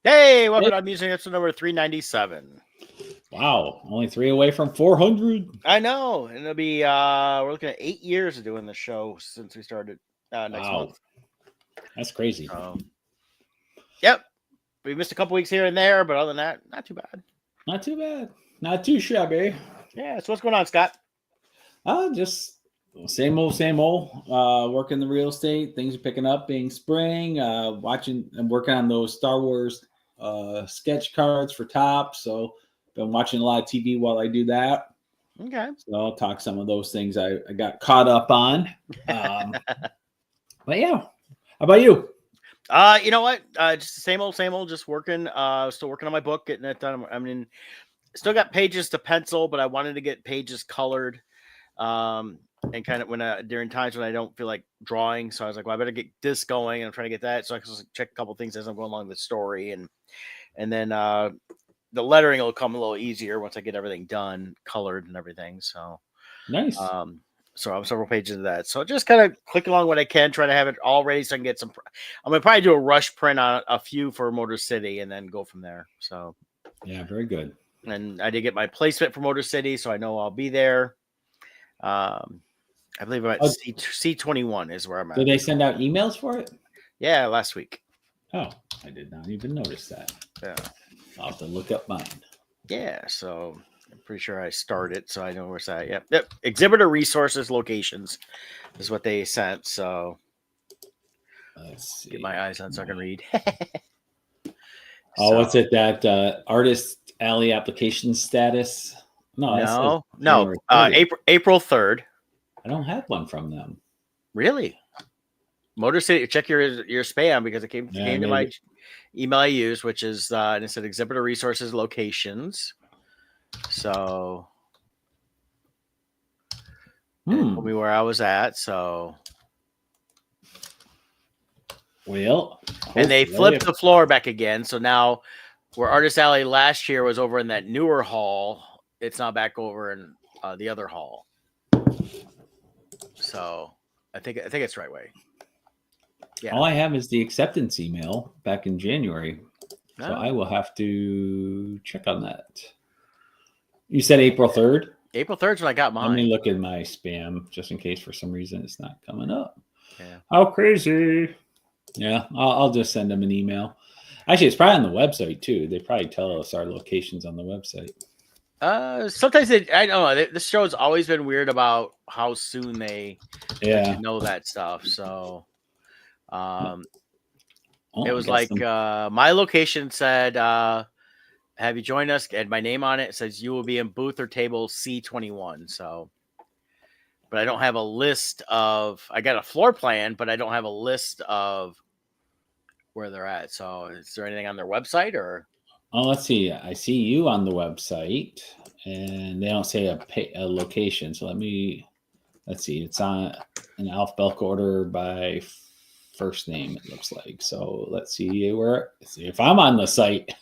Hey, welcome Hey, to Musings episode number 397. wow, only 3 away from 400. I know, and it'll be we're looking at 8 years of doing the show since we started next month. Wow, that's crazy. So, yep, we missed a couple weeks here and there, but other than that, not too bad. Not too bad. Not too shabby. Yeah. So what's going on, Scott? Just same old, same old. Working the real estate. Things are picking up. Being spring. Watching and working on those Star Wars sketch cards for Topps. So been watching a lot of TV while I do that. Okay. So I'll talk some of those things I got caught up on. But yeah, how about you? You know what? Just the same old. Just working. Still working on my book, getting it done. I mean, still got pages to pencil, but I wanted to get pages colored. And kind of during times when I don't feel like drawing, so I was like, well, I better get this going. And I'm trying to get that, so I can check a couple things as I'm going along the story, and then the lettering will come a little easier once I get everything done, colored and everything. So Nice. So I'm several pages of that. So just kind of click along what I can, try to have it all ready so I can get some. I'm gonna probably do a rush print on a few for Motor City and then go from there. So yeah, very good. And I did get my placement for Motor City, so I know I'll be there. I believe I'm at C21 is where I'm at. Did they send out emails for it? Yeah, last week. Oh, I did not even notice that. Yeah. I'll have to look up mine. Yeah, so I'm pretty sure I started, so I know where's that. Yep. Exhibitor resources locations is what they sent. So let's see. Get my eyes on so I can read. What's it that Artist Alley application status? No. April 3rd. I don't have one from them. Really? Motor City. Check your spam because it came to my email I used, which is and it said exhibitor resources locations. So it told me where I was at. So and they flipped the floor back again. So now where Artist Alley last year was over in that newer hall, it's now back over in the other hall. So I think it's the right way. Yeah. All I have is the acceptance email back in January. So I will have to check on that. You said April 3rd? April 3rd is when I got mine. Let me look in my spam just in case for some reason it's not coming up. Yeah. How crazy. Yeah, I'll just send them an email. Actually, it's probably on the website too. They probably tell us our locations on the website. Sometimes I don't know. This show has always been weird about how soon they know that stuff. So it was like my location said, have you joined us? And my name on it says you will be in booth or table C21. So, but I don't have a list of, I got a floor plan, but I don't have a list of where they're at. So is there anything on their website or? Oh, let's see. I see you on the website and they don't say a location. So let's see. It's on an alphabetical order by first name, it looks like. So let's see if I'm on the site.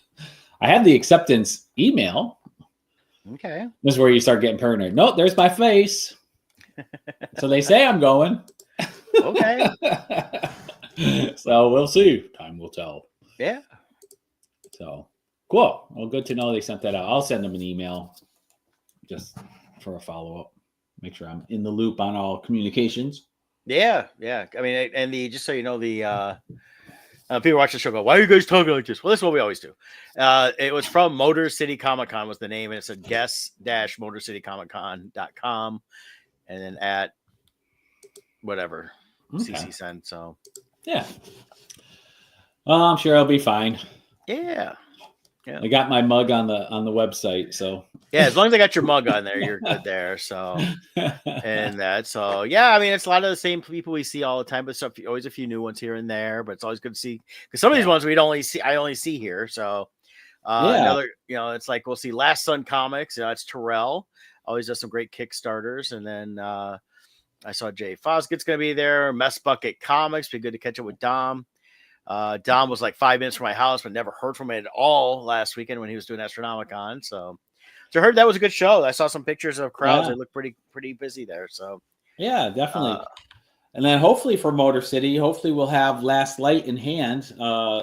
I have the acceptance email. Okay. This is where you start getting paranoid. Nope, there's my face. So they say I'm going. Okay. So we'll see. Time will tell. Yeah. So cool. Well, good to know they sent that out. I'll send them an email just for a follow-up. Make sure I'm in the loop on all communications. Yeah. I mean, and just so you know, the people watch the show go, why are you guys talking like this? Well, this is what we always do. It was from Motor City Comic Con was the name, and it's a guest-motorcitycomiccon.com, and then at whatever CC sent. So yeah, well, I'm sure I'll be fine. Yeah. I got my mug on the website, so yeah, as long as I got your mug on there, you're good there. So and that, so yeah, I mean, it's a lot of the same people we see all the time, but always a few new ones here and there. But it's always good to see because some of these ones I only see here. So another, it's like we'll see Last Sun Comics. It's Terrell, always does some great Kickstarters, and then I saw Jay Foskett's going to be there. Mess Bucket Comics, be good to catch up with Dom. Dom was like 5 minutes from my house, but never heard from him at all last weekend when he was doing Astronomicon. So I heard that was a good show. I saw some pictures of crowds. They look pretty busy there. So yeah, definitely. And then hopefully for Motor City, hopefully we'll have Last Light in hand,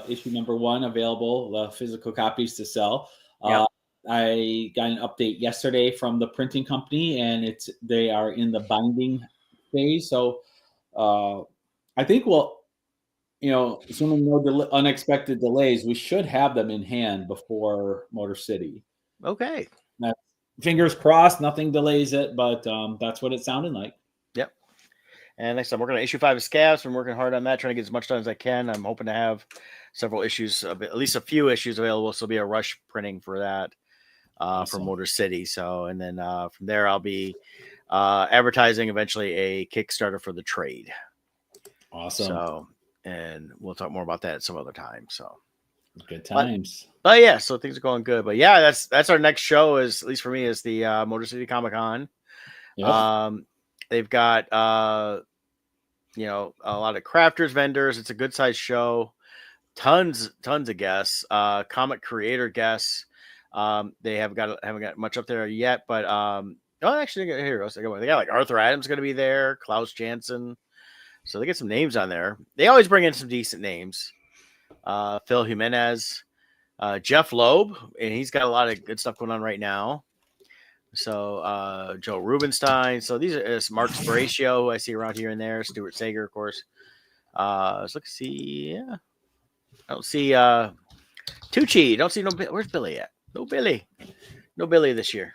issue number 1 available, physical copies to sell. Yep. I got an update yesterday from the printing company, and they are in the binding phase. So I think assuming no unexpected delays, we should have them in hand before Motor City. Okay. That's, fingers crossed, nothing delays it, but that's what it sounded like. Yep. And next time, we're going to issue 5 of Scabs. Been working hard on that, trying to get as much done as I can. I'm hoping to have several issues, at least a few issues available. So it'll be a rush printing for that Awesome. from Motor City. So, and then from there, I'll be advertising eventually a Kickstarter for the trade. Awesome. So, and we'll talk more about that at some other time. So good times. But yeah, so things are going good. But yeah, that's our next show, is at least for me, is the Motor City Comic Con. Yep. They've got a lot of crafters, vendors. It's a good sized show. Tons of guests, comic creator guests. They haven't got much up there yet, but actually, here goes. They got like Arthur Adams going to be there, Klaus Janson. So they get some names on there. They always bring in some decent names. Phil Jimenez, Jeff Loeb, and he's got a lot of good stuff going on right now. So Joe Rubenstein. So these are Mark Sporatio, who I see around here and there. Stuart Sager, of course. Let's see. Yeah, I don't see Tucci. Don't see no. Where's Billy at? No Billy this year.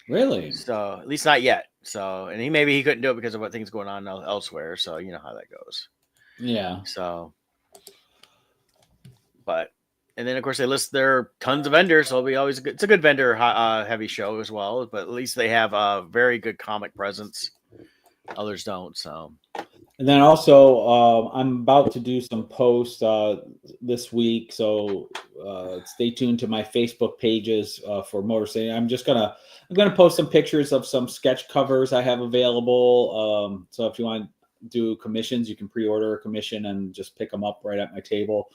Really? So at least not yet. So, and he couldn't do it because of what things going on elsewhere. So you know how that goes. Yeah. So, and then of course they list their tons of vendors. So it'll be always it's a good vendor heavy show as well. But at least they have a very good comic presence. Others don't. So. And then also, I'm about to do some posts this week, so stay tuned to my Facebook pages for Motor City. I'm gonna post some pictures of some sketch covers I have available. So if you want to do commissions, you can pre-order a commission and just pick them up right at my table.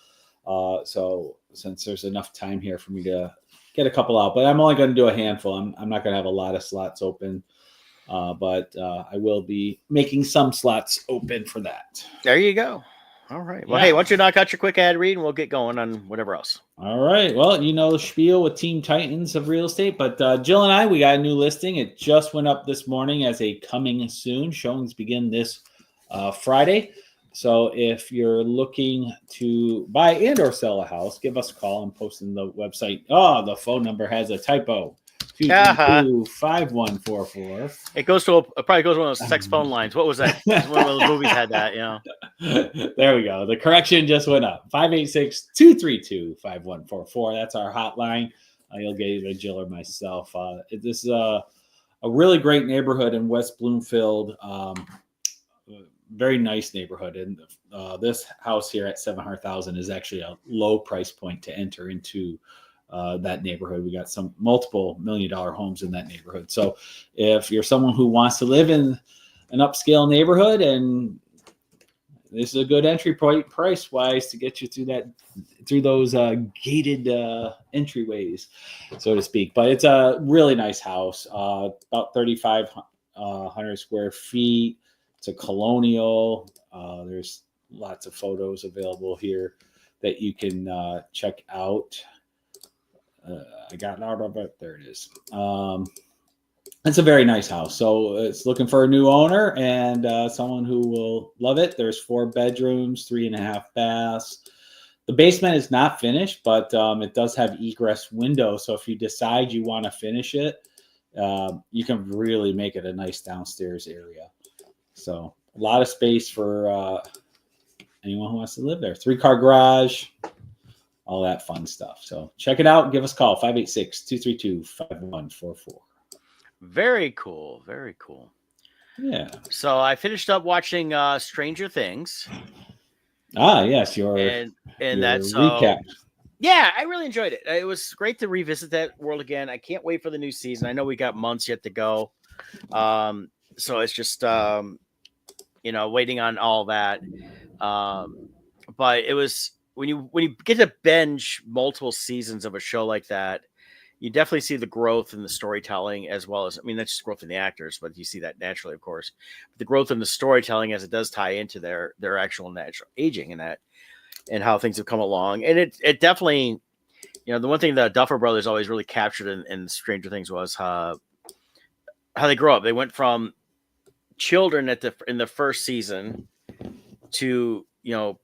So since there's enough time here for me to get a couple out, but I'm only going to do a handful. I'm not going to have a lot of slots open. But I will be making some slots open for that. There you go. All right. Well, hey, why don't you knock out your quick ad read and we'll get going on whatever else. All right. Well, the spiel with Team Titans of real estate, but Jill and I, we got a new listing. It just went up this morning as a coming soon. Showings begin this Friday. So if you're looking to buy and or sell a house, give us a call and post in the website. Oh, the phone number has a typo. 232-5144. It goes to probably goes to one of those sex phone lines. What was that? One of those movies had that, There we go. The correction just went up. 586-232-5144. That's our hotline. You'll get either Jill or myself. This is a really great neighborhood in West Bloomfield. Very nice neighborhood. And this house here at $700,000 is actually a low price point to enter into that neighborhood. We got some multiple $1 million homes in that neighborhood. So if you're someone who wants to live in an upscale neighborhood, and this is a good entry point price wise to get you through those gated entryways, so to speak. But it's a really nice house, about 3,500 square feet. It's a colonial. There's lots of photos available here that you can check out. I got out of it. There it is. It's a very nice house. So it's looking for a new owner and someone who will love it. There's 4 bedrooms, 3.5 baths. The basement is not finished, but it does have egress windows. So if you decide you want to finish it, you can really make it a nice downstairs area. So a lot of space for anyone who wants to live there. 3-car garage. All that fun stuff. So check it out. Give us a call, 586-232-5144. Very cool. Very cool. Yeah. So I finished up watching Stranger Things. Ah, yes. And that's recap. Yeah, I really enjoyed it. It was great to revisit that world again. I can't wait for the new season. I know we got months yet to go. So it's just, waiting on all that. But it was, when you get to binge multiple seasons of a show like that, you definitely see the growth in the storytelling as well as, I mean, that's just growth in the actors, but you see that naturally, of course. But the growth in the storytelling as it does tie into their actual natural aging and that and how things have come along. And it definitely, the one thing the Duffer Brothers always really captured in Stranger Things was how they grow up. They went from children in the first season to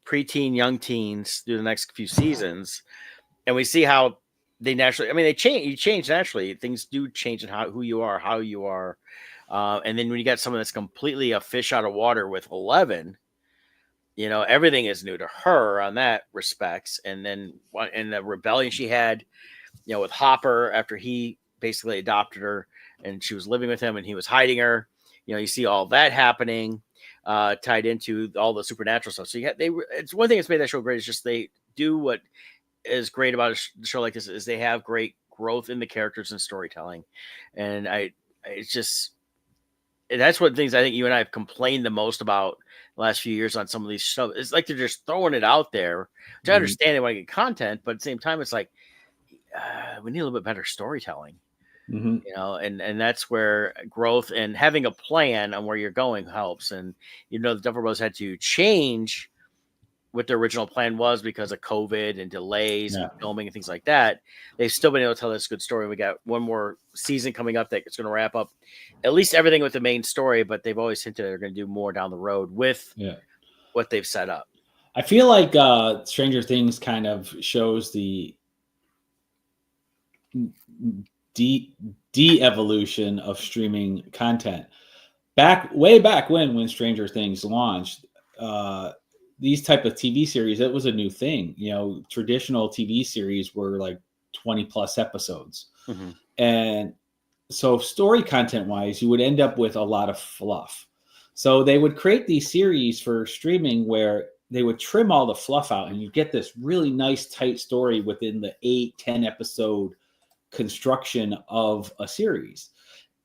preteen, young teens through the next few seasons, and we see how they naturally. I mean, they change. You change naturally. Things do change in who you are, and then when you got someone that's completely a fish out of water with 11, everything is new to her on that respects. And then and the rebellion she had, with Hopper after he basically adopted her and she was living with him and he was hiding her. You see all that happening, tied into all the supernatural stuff. So it's one thing that's made that show great is just they do what is great about a show like this is they have great growth in the characters and storytelling. And it's just, that's what things I think you and I have complained the most about the last few years on some of these shows. It's like they're just throwing it out there, which I understand they want to get content, but at the same time, it's like we need a little bit better storytelling, and that's where growth and having a plan on where you're going helps. And the Duffer Brothers had to change what their original plan was because of COVID and delays and filming and things like that. They've still been able to tell this good story. We got one more season coming up that's going to wrap up at least everything with the main story, but they've always hinted they're going to do more down the road with what they've set up. I feel like Stranger Things kind of shows the de-evolution of streaming content. Way back when Stranger Things launched, these type of TV series, it was a new thing. Traditional TV series were like 20 plus episodes. And so story content wise, you would end up with a lot of fluff. So they would create these series for streaming where they would trim all the fluff out and you get this really nice tight story within the 8-10 episode construction of a series.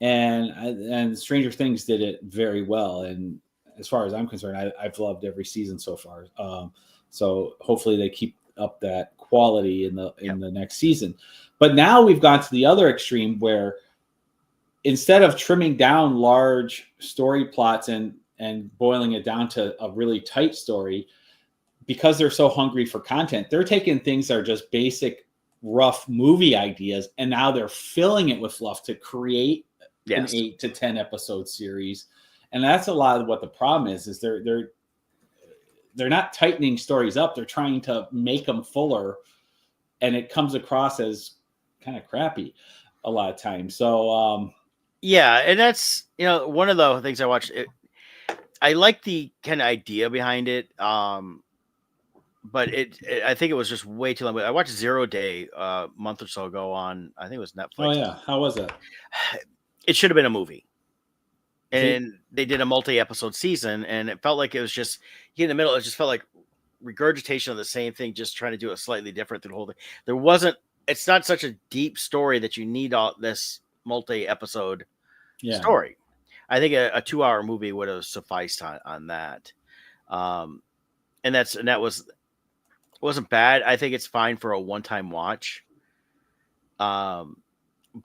And Stranger Things did it very well. And as far as I'm concerned, I've loved every season so far. So hopefully they keep up that quality in the next season. But now we've gone to the other extreme where instead of trimming down large story plots and boiling it down to a really tight story, because they're so hungry for content, they're taking things that are just basic, rough movie ideas, and now they're filling it with fluff to create an 8 to 10 episode series. And that's a lot of what the problem is they're not tightening stories up. They're trying to make them fuller, and it comes across as kind of crappy a lot of times. So, and that's, one of the things I watched. I like the kind of idea behind it. But I think it was just way too long. I watched 0 Day a month or so ago on, I think it was Netflix. Oh yeah. How was it? It should have been a movie. And they did a multi-episode season, and it felt like it was just in the middle. It just felt like regurgitation of the same thing, just trying to do it slightly different through the whole thing. It's not such a deep story that you need all this multi-episode story. I think a 2-hour movie would have sufficed on that. And that wasn't bad. I think it's fine for a one-time watch.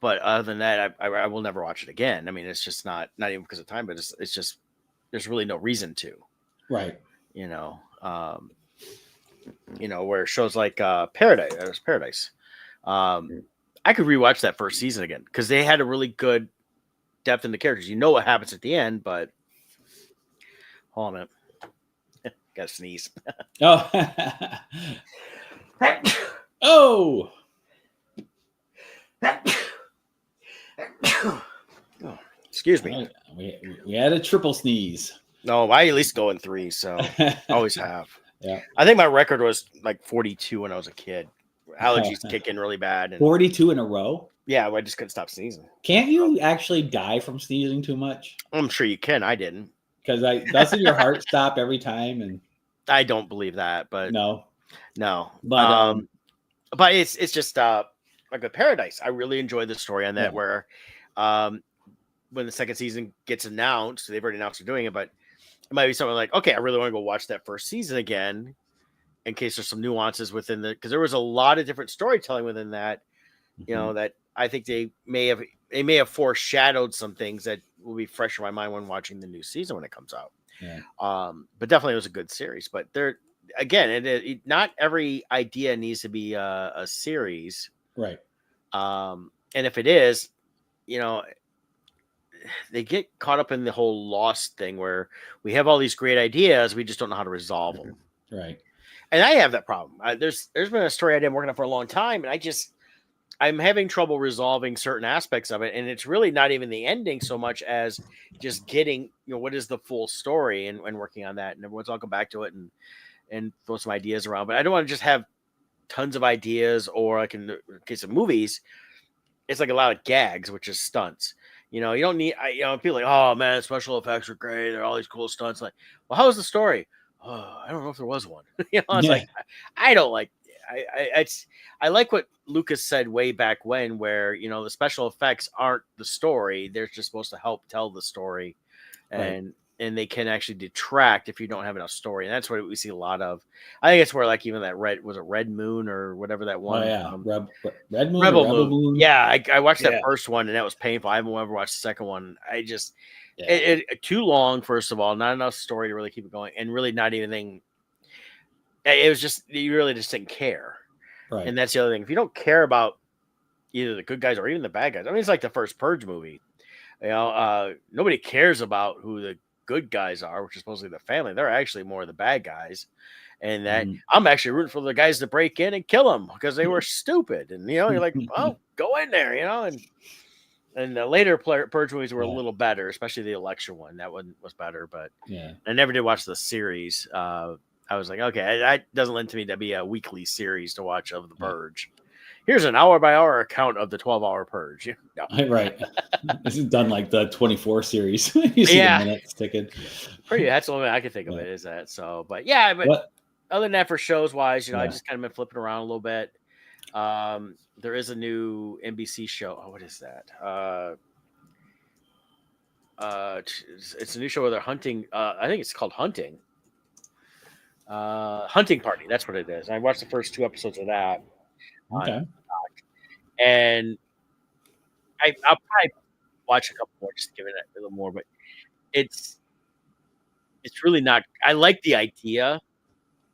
But other than that, I will never watch it again. I mean, it's just not even because of time, but it's just there's really no reason to. Right. Where shows like Paradise. I could rewatch that first season again because they had a really good depth in the characters. You know what happens at the end, but hold on a minute. Gotta sneeze. Oh. Oh. Oh, excuse me. We had a triple sneeze. No, I at least go in 3, so always have. Yeah. I think my record was like 42 when I was a kid. Allergies kick in really bad. And 42 in a row? Yeah, I just couldn't stop sneezing. Can't you actually die from sneezing too much? I'm sure you can. I didn't. Because doesn't your heart stop every time? And I don't believe that, but no. But it's just like a Paradise. I really enjoyed the story on that where when the second season gets announced, they've already announced they're doing it, but it might be something like, okay, I really want to go watch that first season again in case there's some nuances within because there was a lot of different storytelling within that, that I think they may have foreshadowed some things that will be fresh in my mind when watching the new season when it comes out. Yeah. But definitely it was a good series. But there again, not every idea needs to be a series. Right. And if it is, you know, they get caught up in the whole lost thing where we have all these great ideas, we just don't know how to resolve them. Right. And I have that problem. There's been a story I've been working on for a long time, and I'm having trouble resolving certain aspects of it, and it's really not even the ending so much as just getting, what is the full story, and working on that. And everyone's I'll go back to it and throw some ideas around, but I don't want to just have tons of ideas, or like in the case of movies, it's like a lot of gags, which is stunts. You don't need, people like, oh man, special effects are great. There are all these cool stunts. Like, well, how was the story? Oh, I don't know if there was one. It's like, I don't like, I like what Lucas said way back when, where, the special effects aren't the story. They're just supposed to help tell the story. And they can actually detract if you don't have enough story. And that's what we see a lot of. I think it's where, like, even that Red Moon or whatever that one. Oh, yeah. Red Moon, Rebel Moon. Yeah, I watched that Yeah. first one, and that was painful. I haven't ever watched the second one. I just it too long. First of all, not enough story to really keep it going, and really not anything. It was just, you really just didn't care. Right. And that's the other thing. If you don't care about either the good guys or even the bad guys, I mean, it's like the first Purge movie. Nobody cares about who the good guys are, which is supposedly the family. They're actually more of the bad guys. And that I'm actually rooting for the guys to break in and kill them because they were stupid. And, you're like, oh, go in there, and the later Purge movies were a little better, especially the election one. That one was better, but I never did watch the series. I was like, okay, that doesn't lend to me to be a weekly series to watch of the Purge. Here's an hour-by-hour account of the 12-hour Purge. No. Right. This is done like the 24 series. You see the minutes ticking. That's the only way I can think of it, is that. So, but other than that, for shows-wise, I just kind of been flipping around a little bit. There is a new NBC show. Oh, what is that? It's a new show where they're hunting. I think it's called Hunting. Hunting Party. That's what it is. I watched the first 2 episodes of that. Okay. And I'll probably watch a couple more just to give it a little more, but it's really not. I like the idea,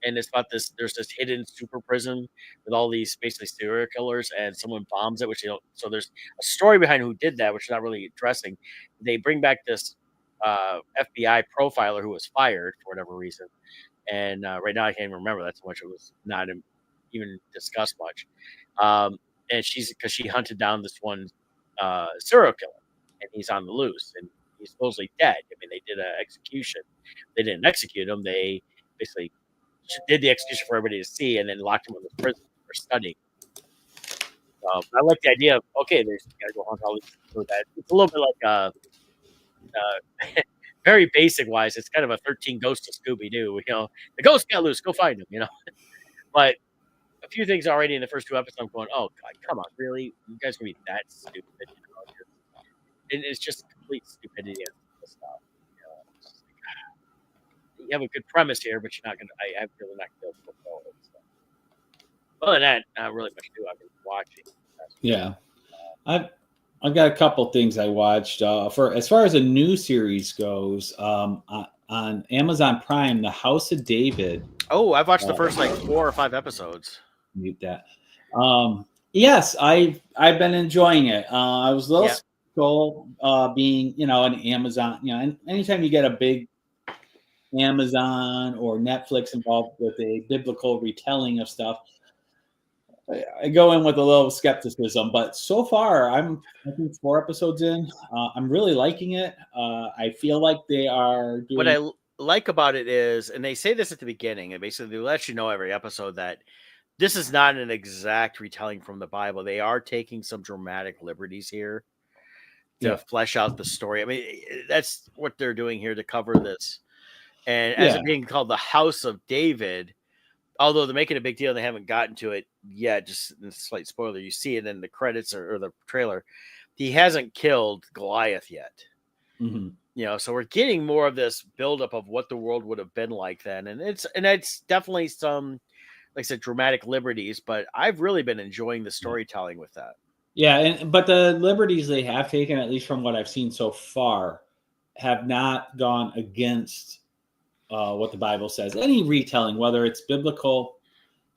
and it's about this. There's this hidden super prison with all these basically serial killers, and someone bombs it, which they don't. So there's a story behind who did that, which is not really addressing. They bring back this FBI profiler who was fired for whatever reason, and right now I can't even remember. That's how much it was not even discussed much. And because she hunted down this one serial killer, and he's on the loose, and he's supposedly dead. I mean, they did an execution. They didn't execute him. They basically did the execution for everybody to see, and then locked him in the prison for studying. I like the idea of, okay, there's got to go hunt all these for that. It's a little bit like very basic wise. It's kind of a 13 Ghosts of Scooby-Doo. The ghost got loose. Go find him. But a few things already in the first 2 episodes, I'm going, oh God, come on, really? You guys gonna be that stupid? And it's just complete stupidity and stuff. It's just like, you have a good premise here, but you're not gonna. I'm really not gonna be able to fulfill it. So. Other than that, not really much to do. I've been watching. Yeah, I've got a couple things I watched. For as far as a new series goes, on Amazon Prime, The House of David. Oh, I've watched the first 4 or 5 episodes. Mute that. Yes, I've been enjoying it. I was a little skeptical, being an Amazon. And anytime you get a big Amazon or Netflix involved with a biblical retelling of stuff, I go in with a little skepticism. But so far, I think 4 episodes in. I'm really liking it. I feel like they are doing. What I like about it is, and they say this at the beginning, and basically they let you know every episode that this is not an exact retelling from the Bible. They are taking some dramatic liberties here to flesh out the story. I mean, that's what they're doing here to cover this. And as it being called the House of David, although they're making a big deal, they haven't gotten to it yet. Just a slight spoiler. You see it in the credits or the trailer. He hasn't killed Goliath yet. Mm-hmm. So we're getting more of this buildup of what the world would have been like then. And it's definitely some, like I said, dramatic liberties, but I've really been enjoying the storytelling with that. Yeah, but the liberties they have taken, at least from what I've seen so far, have not gone against what the Bible says. Any retelling, whether it's biblical,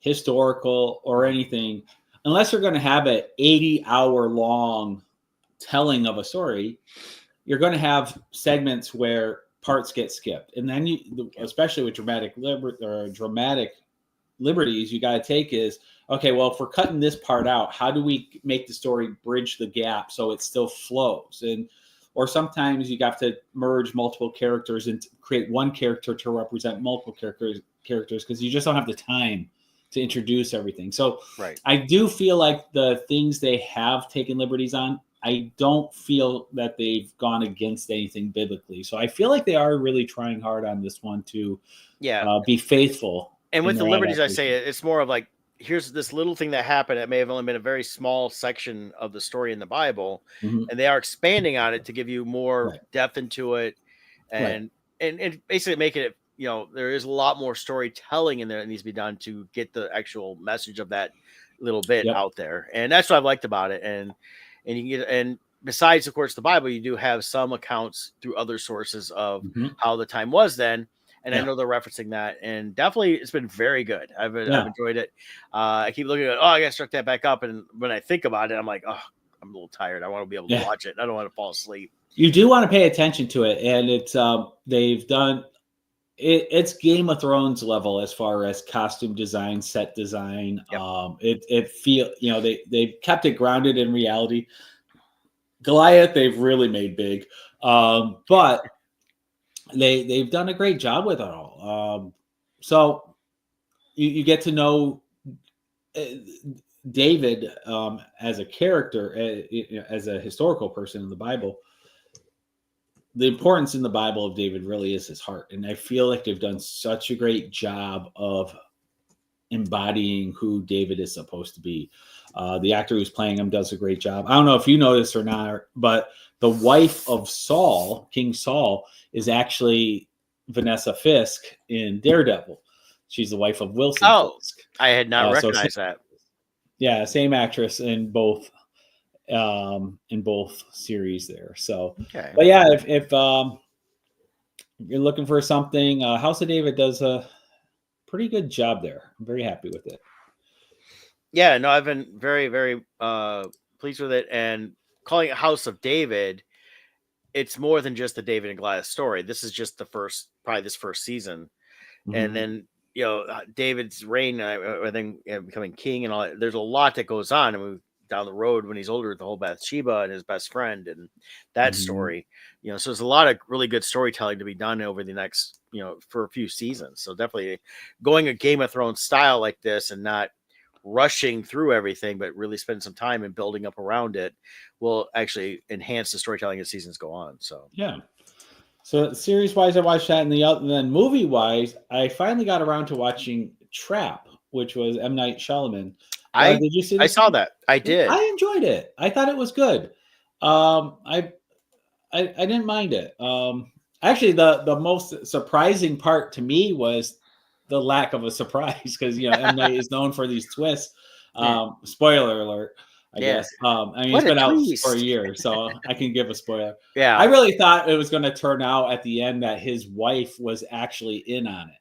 historical, or anything, unless you're going to have an 80-hour long telling of a story, you're going to have segments where parts get skipped, and then especially with dramatic liberties you got to take is, okay, well, if we're cutting this part out, how do we make the story bridge the gap so it still flows? And or sometimes you have to merge multiple characters and create one character to represent multiple characters because you just don't have the time to introduce everything. So Right. I do feel like the things they have taken liberties on, I don't feel that they've gone against anything biblically. So I feel like they are really trying hard on this one to be faithful. And with in the their liberties, I say adaptation. it's more of like, here's this little thing that happened. It may have only been a very small section of the story in the Bible, Mhm. and they are expanding on it to give you more Right. depth into it, Right. and basically making it. There is a lot more storytelling in there that needs to be done to get the actual message of that little bit Yep. out there, and that's what I've liked about it. And you can get, and besides, of course, the Bible, you do have some accounts through other sources of Mhm. how the time was then. And I Yeah. know they're referencing that, and definitely it's been very good. I've Yeah. enjoyed it. I keep looking at, oh, I got to start that back up, and when I think about it, I'm like, oh, I'm a little tired. I want to be able to Yeah. watch it. I don't want to fall asleep. You do want to pay attention to it, and it's they've done it's Game of Thrones level as far as costume design, set design. Yep. It feel they've kept it grounded in reality. Goliath, they've really made big, but they've done a great job with it all. So you get to know uh, David as a character, as a historical person in the Bible. The importance in the Bible of David really is his heart, and I feel like they've done such a great job of embodying who David is supposed to be. The actor who's playing him does a great job. I don't know if you noticed or not, but the wife of Saul, King Saul, is actually Vanessa Fisk in Daredevil. She's the wife of Wilson Oh, Fisk. I had not So recognized that. yeah, same actress in both series there. So, Okay. but yeah, if you're looking for something, House of David does a pretty good job there. I'm very happy with it. Yeah, no, I've been very, very pleased with it. And calling it House of David, it's more than just the David and Goliath story. This is just probably this first season. And Mhm. then David's reign, I think, becoming king and all that. There's a lot that goes on, and down the road when he's older with the whole Bathsheba and his best friend and that Mhm. story. So there's a lot of really good storytelling to be done over the next for a few seasons. So definitely going a Game of Thrones style like this and not rushing through everything, but really spend some time and building up around it will actually enhance the storytelling as seasons go on. So Yeah. So series wise, I watched that, and then movie wise, I finally got around to watching Trap, which was M. Night Shyamalan. I Did you see I this saw one? that. I did. I enjoyed it. I thought it was good. Um, I, I didn't mind it. Actually, the most surprising part to me was the lack of a surprise because M. Night is known for these twists. Yeah. Spoiler alert, I Yeah. guess. I mean, it's What a been out for a twist. year, so I can give a spoiler. I Yeah. really thought it was going to turn out at the end that his wife was actually in on it.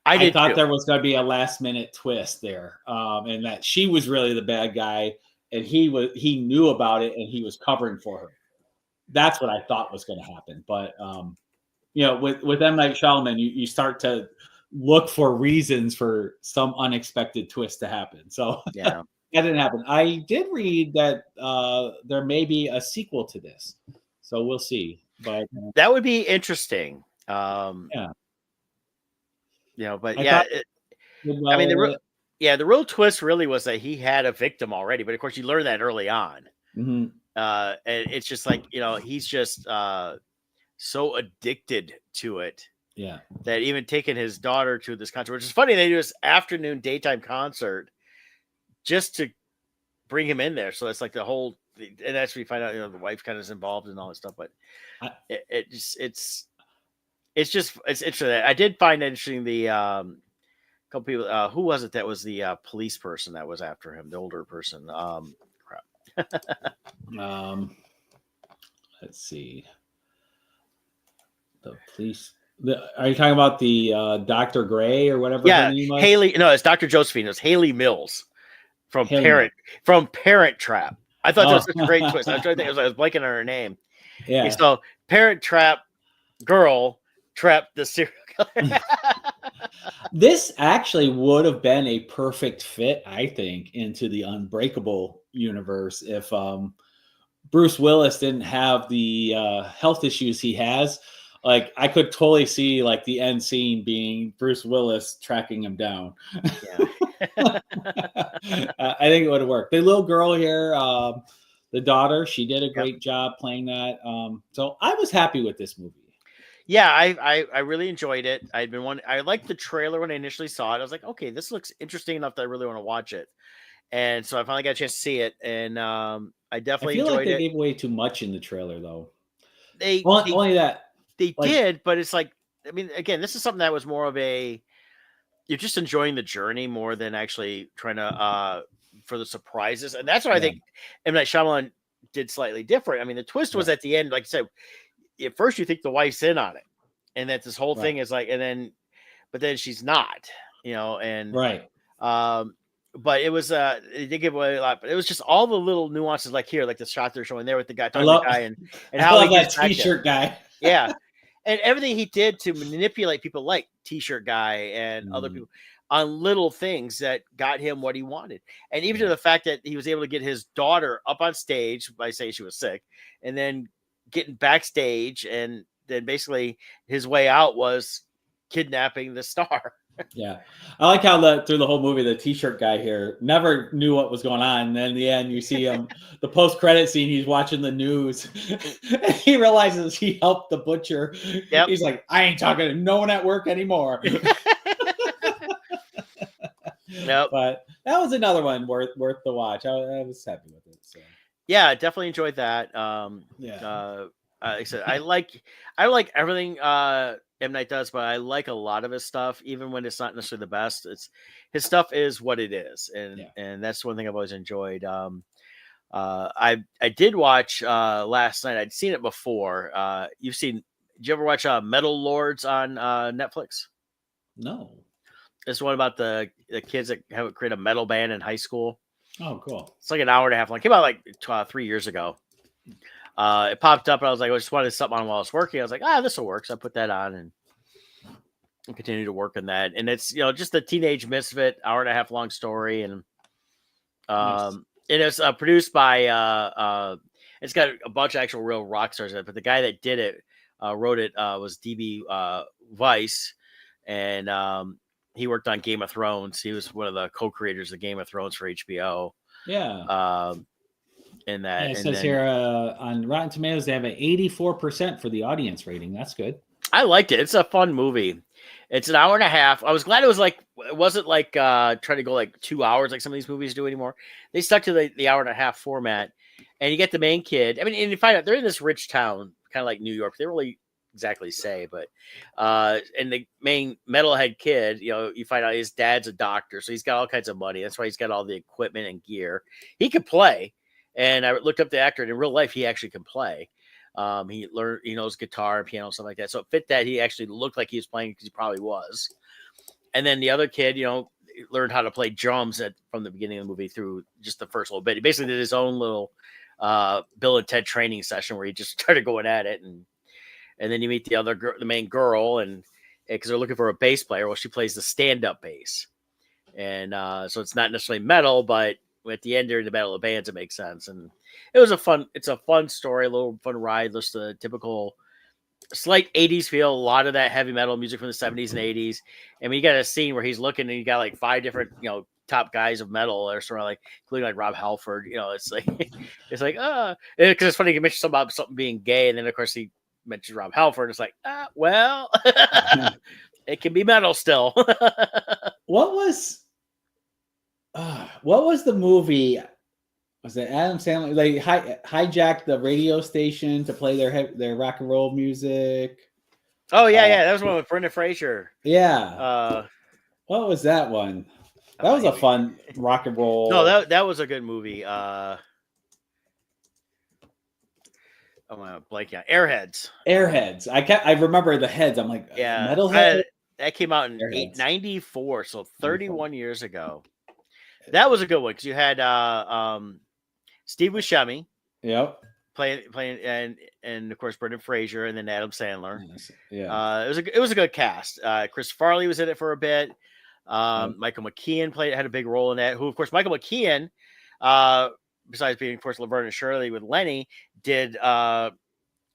I I did thought too. there was going to be a last minute twist there, and that she was really the bad guy, and he knew about it and he was covering for her. That's what I thought was going to happen. But with M. Night Shyamalan, you start to look for reasons for some unexpected twist to happen. So Yeah. that didn't happen. I did read that there may be a sequel to this, so we'll see. But That would be interesting. yeah, But I yeah, thought it did I mean, well. the real twist really was that he had a victim already, but of course you learn that early on. Mhm. And it's just like, he's just so addicted to it Yeah, that even taking his daughter to this concert, which is funny, they do this afternoon daytime concert just to bring him in there. So it's like the whole, and that's when you find out, the wife kind of is involved and all this stuff, but I, it's interesting. I did find interesting the couple people. Who was it that was the police person that was after him? The older person. Crap. Let's see. The police. Are you talking about the Dr. Gray or whatever her Yeah, name was? Haley. No, it's Dr. Josephine. It's Haley Mills from Haley Mills. Parent Trap. I thought that was Oh, such a great twist. I was trying to think. I was blanking on her name. yeah. So Parent Trap girl trapped the serial killer. This actually would have been a perfect fit, I think, into the Unbreakable universe if Bruce Willis didn't have the health issues he has. Like, I could totally see like the end scene being Bruce Willis tracking him down. Yeah. I think it would have worked. The little girl here, the daughter, she did a Yep. great job playing that. So I was happy with this movie. Yeah, I really enjoyed it. I liked the trailer when I initially saw it. I was like, okay, this looks interesting enough that I really want to watch it. And so I finally got a chance to see it, and I I definitely feel like enjoyed they it. gave away too much in the trailer, though. They Only, they only that, they like, did, but it's like, I mean, again, this is something that was more of a, you're just enjoying the journey more than actually trying to for the surprises, and that's what I yeah, think M. Night Shyamalan did slightly different. I mean, the twist was right, at the end, like I said, at first you think the wife's in on it, and that this whole right, thing is like, but then she's not, and right. but it was it did give away a lot, but it was just all the little nuances, like here, like the shot they're showing there with the guy I talking to love, the guy, and I how he love gets that back there. T-shirt guy. Yeah. And everything he did to manipulate people like T-shirt guy and other Mm, people on little things that got him what he wanted. And even to yeah, the fact that he was able to get his daughter up on stage by saying she was sick, and then getting backstage, and then basically his way out was kidnapping the star. yeah. I like how through the whole movie, the T-shirt guy here never knew what was going on. And then in the end, you see him, the post-credit scene. He's watching the news. And he realizes he helped the butcher. Yep. He's like, I ain't talking to no one at work anymore. Yep. But that was another one worth the watch. I was happy with it. So Yeah, definitely enjoyed that. yeah, Like I said, I like everything M. Night does, but I like a lot of his stuff, even when it's not necessarily the best. It's his stuff is what it is, yeah. and that's one thing I've always enjoyed. I did watch last night. I'd seen it before. Did you ever watch Metal Lords on Netflix? No. It's one about the kids that have create a metal band in high school. Oh, cool. It's like an hour and a half long. It came out like 3 years ago. It popped up, and I was like, I just wanted something on while I was working. I was like, this will work. So I put that on and continue to work on that. And it's, just a teenage misfit, hour and a half long story. And Nice. it is produced by, it's got a bunch of actual real rock stars in it, but the guy that did it, wrote it, was DB Weiss. And he worked on Game of Thrones. He was one of the co-creators of Game of Thrones for HBO. Yeah. In that, Yeah, it and says then, here on Rotten Tomatoes they have an 84% for the audience rating. That's good. I liked it. It's a fun movie. It's an hour and a half. I was glad it wasn't like trying to go like 2 hours like some of these movies do anymore. They stuck to the hour and a half format, and you get the main kid. I mean, and you find out they're in this rich town, kind of like New York. They don't really exactly say, but and the main metalhead kid, you find out his dad's a doctor, so he's got all kinds of money. That's why he's got all the equipment and gear. He could play. And I looked up the actor, and in real life, he actually can play. He knows guitar and piano, stuff like that. So it fit that he actually looked like he was playing, because he probably was. And then the other kid, learned how to play drums from the beginning of the movie through just the first little bit. He basically did his own little Bill and Ted training session where he just started going at it. And then you meet the main girl, and because they're looking for a bass player. Well, she plays the stand-up bass. And so it's not necessarily metal, but at the end during the Battle of Bands, it makes sense. And it's a fun story, a little fun ride. Just the typical slight 80s feel, a lot of that heavy metal music from the 70s and 80s. And we got a scene where he's looking, and you got like 5 different, top guys of metal, or sort of like, including like Rob Halford. It's like, because it's funny, you mentioned something about something being gay, and then of course he mentioned Rob Halford. It's like, well, it can be metal still. What was the movie? Was it Adam Sandler? They hijacked the radio station to play their rock and roll music. Oh yeah, that was one with Brendan Fraser. Yeah. What was that one? That was a fun rock and roll. No, that was a good movie. I'm gonna blank out. Airheads. Airheads. I remember the heads. I'm like, Yeah, Metalhead. that came out in Airheads. 94, so 94. 31 years ago. That was a good one because you had Steve Buscemi Yep. playing, and of course Brendan Fraser, and then Adam Sandler. Yeah. It was a good cast. Chris Farley was in it for a bit. Yep. Michael McKean had a big role in that. Who, of course, Michael McKean, besides being, of course, Laverne and Shirley with Lenny, did Spinal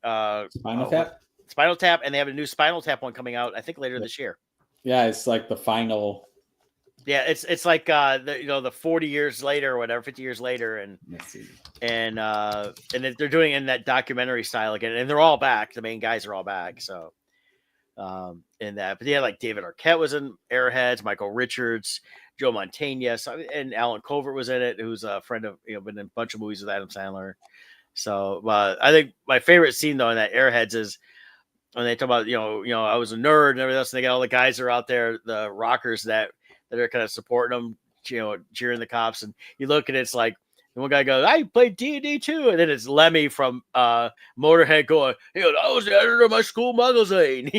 Tap. Spinal Tap, and they have a new Spinal Tap one coming out, I think, later this year. Yeah, it's like the final. Yeah, it's like the 40 years later or whatever, 50 years later, and Let's see. and they're doing it in that documentary style again, and they're all back. The main guys are all back, so in that. But yeah, like David Arquette was in Airheads, Michael Richards, Joe Mantegna, and Alan Covert was in it, who's a friend of, been in a bunch of movies with Adam Sandler. So I think my favorite scene though in that Airheads is when they talk about I was a nerd and everything else, and they got all the guys that are out there, the rockers that are kind of supporting them, cheering the cops, and you look and it's like the one guy goes, "I played D&D too," and then it's Lemmy from Motorhead going, "I was the editor of my school magazine."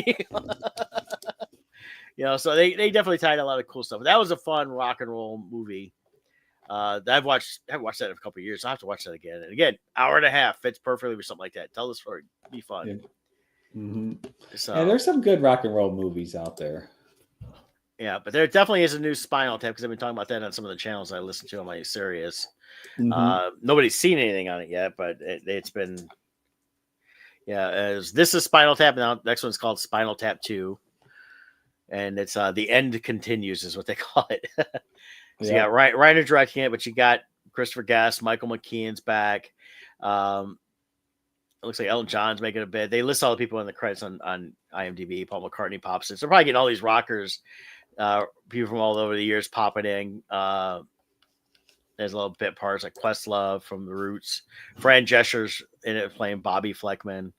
So they definitely tied a lot of cool stuff. But that was a fun rock and roll movie. I've watched that in a couple of years. I will have to watch that again. And again, hour and a half fits perfectly for something like that. Tell the story, be fun. Yeah. Mm-hmm. So, yeah, there's some good rock and roll movies out there. Yeah, but there definitely is a new Spinal Tap because I've been talking about that on some of the channels I listen to on my Sirius. Mm-hmm. Nobody's seen anything on it yet, but it's been, this is Spinal Tap. Now, next one's called Spinal Tap 2. And it's The End Continues is what they call it. So you got Reiner directing it, but you got Christopher Guest, Michael McKean's back. It looks like Elton John's making a bit. They list all the people in the credits on IMDb. Paul McCartney pops in. So they're probably getting all these rockers, people from all over the years popping in. There's a little bit parts like Questlove from The Roots. Fran Drescher's in it playing Bobby Fleckman.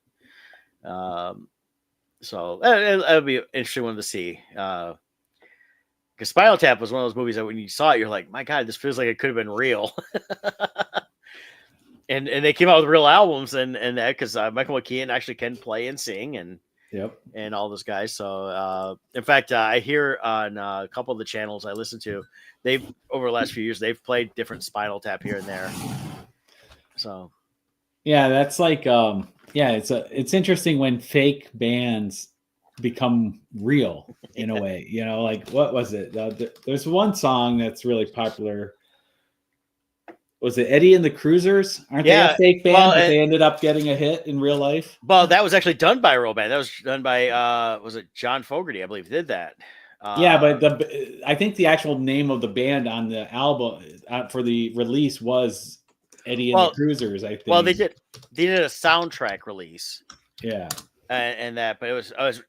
So that'll be an interesting one to see. Because Spinal Tap was one of those movies that when you saw it, you're like, my God, this feels like it could have been real. and they came out with real albums and that because Michael McKean actually can play and sing and all those guys. So in fact, I hear on a couple of the channels I listen to, they've over the last few years they've played different Spinal Tap here and there. So yeah, that's like it's interesting when fake bands become real in a way. Like what was it? There's one song that's really popular. Was it Eddie and the Cruisers? Aren't they a fake band, but they ended up getting a hit in real life? Well, that was actually done by a real band. That was done by was it John Fogerty, I believe, did that. But I think the actual name of the band on the album for the release was Eddie and the Cruisers, I think. Well, they did a soundtrack release. Yeah. And that, but it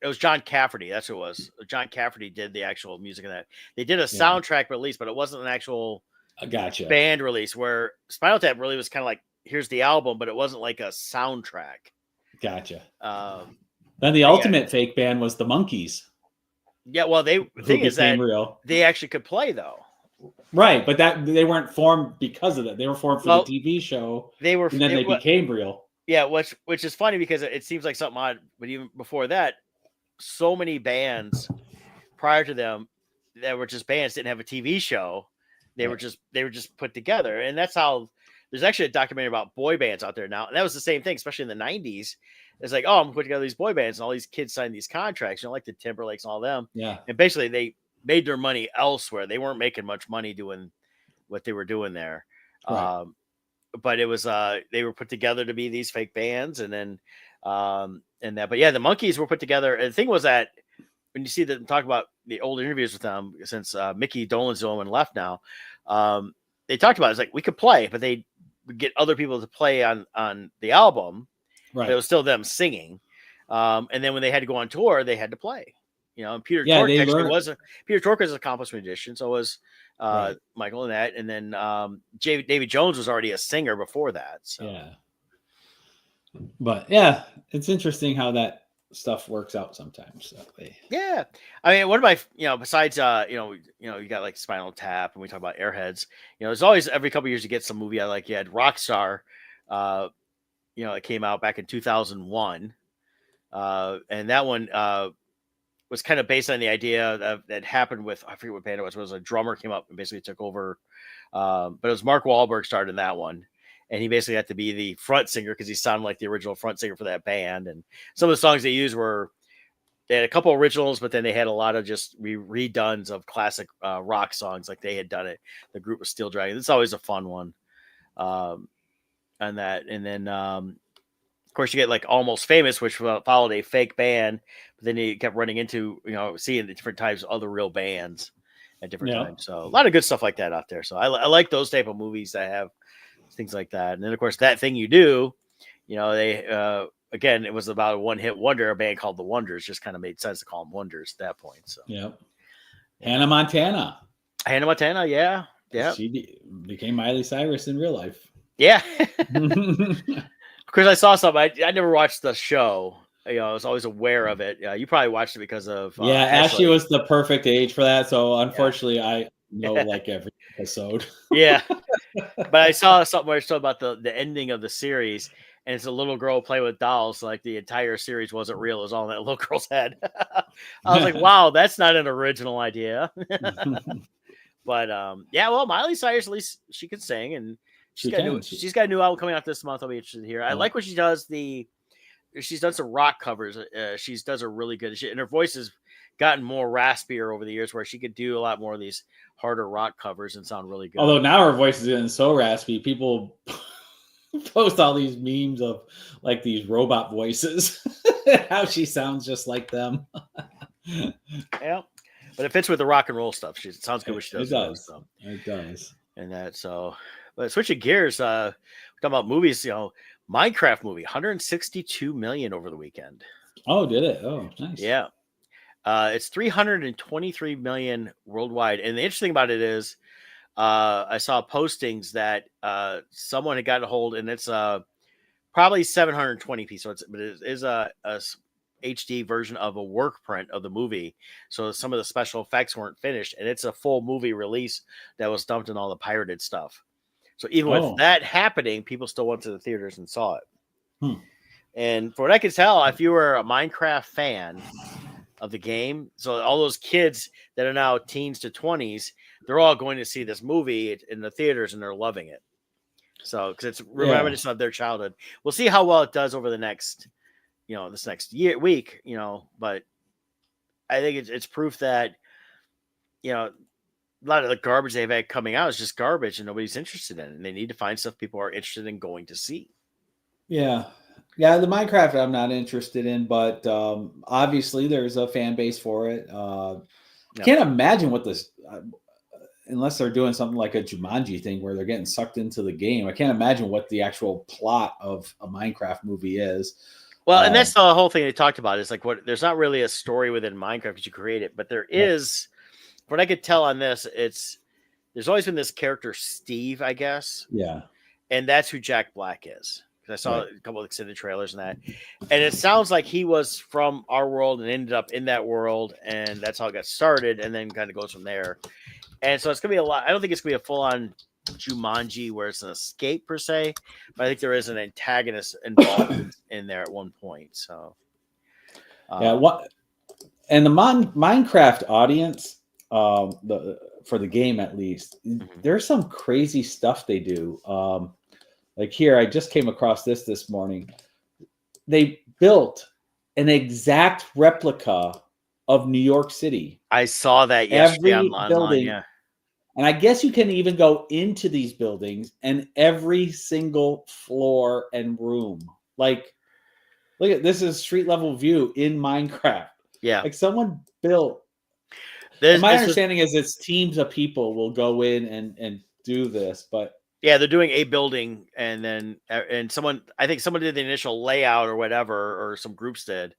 was John Cafferty. That's who it was. John Cafferty did the actual music of that. They did a soundtrack release, but it wasn't an actual band release. Where Spinal Tap really was kind of like, here's the album, but it wasn't like a soundtrack. Gotcha. Then the ultimate fake band was the Monkees. Yeah, well, the thing is that they actually could play though. Right, but that they weren't formed because of that. They were formed for the TV show. They were, and then they became real. Yeah, which is funny because it seems like something odd, but even before that, so many bands prior to them that were just bands didn't have a TV show. They were just put together, and that's how. There's actually a documentary about boy bands out there now, and that was the same thing, especially in the '90s. It's like, I'm putting together these boy bands, and all these kids signed these contracts, like the Timberlakes and all them. Yeah, and basically they made their money elsewhere. They weren't making much money doing what they were doing there. Right. But it was they were put together to be these fake bands, and then and that. But yeah, the Monkees were put together. And the thing was that when you see them talk about the old interviews with them, since Mickey Dolenz the one left now, they talked about it. It's like we could play, but they would get other people to play on the album. Right. But it was still them singing. And then when they had to go on tour, they had to play. And Peter Tork actually Peter Tork was an accomplished musician, so was Michael and that, and then Davy Jones was already a singer before that. So. Yeah, but yeah, it's interesting how that stuff works out sometimes. So yeah, I mean, one of my besides you got like Spinal Tap, and we talk about Airheads. There's always every couple of years you get some movie I like. You had Rockstar. it came out back in 2001. And that one was kind of based on the idea that happened with, I forget what band it was a drummer came up and basically took over. But it was Mark Wahlberg started in that one. And he basically had to be the front singer because he sounded like the original front singer for that band. And some of the songs they used they had a couple originals, but then they had a lot of just redones of classic rock songs like they had done it. The group was Steel Dragon. It's always a fun one on that. And then, of course, you get like Almost Famous, which followed a fake band, but then you kept running into, seeing the different types of other real bands at different times. So a lot of good stuff like that out there. So I like those type of movies that have things like that. And then, of course, That Thing You Do, they, again, it was about a one-hit wonder. A band called The Wonders just kind of made sense to call them Wonders at that point. So, Hannah Montana. Yeah. She became Miley Cyrus in real life. Yeah. Because I saw something. I never watched the show. I was always aware of it. You probably watched it because of Ashley was the perfect age for that. So unfortunately, I know like every episode. Yeah. But I saw something where it's talking about the ending of the series, and it's a little girl playing with dolls. Like the entire series wasn't real; it was all in that little girl's head. I was like, "Wow, that's not an original idea." But well, Miley Cyrus, at least she can sing, and she's got a new album coming out this month. I'll be interested to hear. I like what she does. She's done some rock covers. She does a really good, and her voice has gotten more raspier over the years, where she could do a lot more of these harder rock covers and sound really good. Although now her voice is getting so raspy, people post all these memes of like these robot voices, how she sounds just like them. Yeah, but it fits with the rock and roll stuff. It sounds good. What she does. It does. It does. And that so, but switching gears, we're talking about movies. Minecraft movie, 162 million over the weekend. Oh, did it? Oh, nice. Yeah. It's 323 million worldwide. And the interesting about it is I saw postings that someone had gotten a hold, and it's probably 720p. So it is a HD version of a work print of the movie. So some of the special effects weren't finished, and it's a full movie release that was dumped in all the pirated stuff. So even with that happening, people still went to the theaters and saw it. And for what I could tell, if you were a Minecraft fan of the game, so all those kids that are now teens to 20s, they're all going to see this movie in the theaters, and they're loving it. So because it's reminiscent of their childhood. We'll see how well it does over the next, this next week. But I think it's proof that, a lot of the garbage they've had coming out is just garbage, and nobody's interested in it. And they need to find stuff people are interested in going to see. Yeah. Yeah, the Minecraft I'm not interested in, but obviously there's a fan base for it. Can't imagine what this, unless they're doing something like a Jumanji thing where they're getting sucked into the game. I can't imagine what the actual plot of a Minecraft movie is. Well, and that's the whole thing they talked about. Is like there's not really a story within Minecraft because you create it, but there is. What I could tell on this, there's always been this character Steve, I guess. Yeah, and that's who Jack Black is. I saw a couple of extended trailers and that, and it sounds like he was from our world and ended up in that world, and that's how it got started, and then kind of goes from there. And so it's gonna be a lot. I don't think it's gonna be a full-on Jumanji where it's an escape per se, but I think there is an antagonist involved in there at one point. So, what? And the Minecraft audience, for the game at least, there's some crazy stuff they do. Like here, I just came across this morning. They built an exact replica of New York City. I saw that yesterday online. Yeah. And I guess you can even go into these buildings and every single floor and room. Like, look at this is street level view in Minecraft. Yeah. Like someone built. My understanding is it's teams of people will go in and do this, but yeah, they're doing a building, and then I think someone did the initial layout or whatever, or some groups did,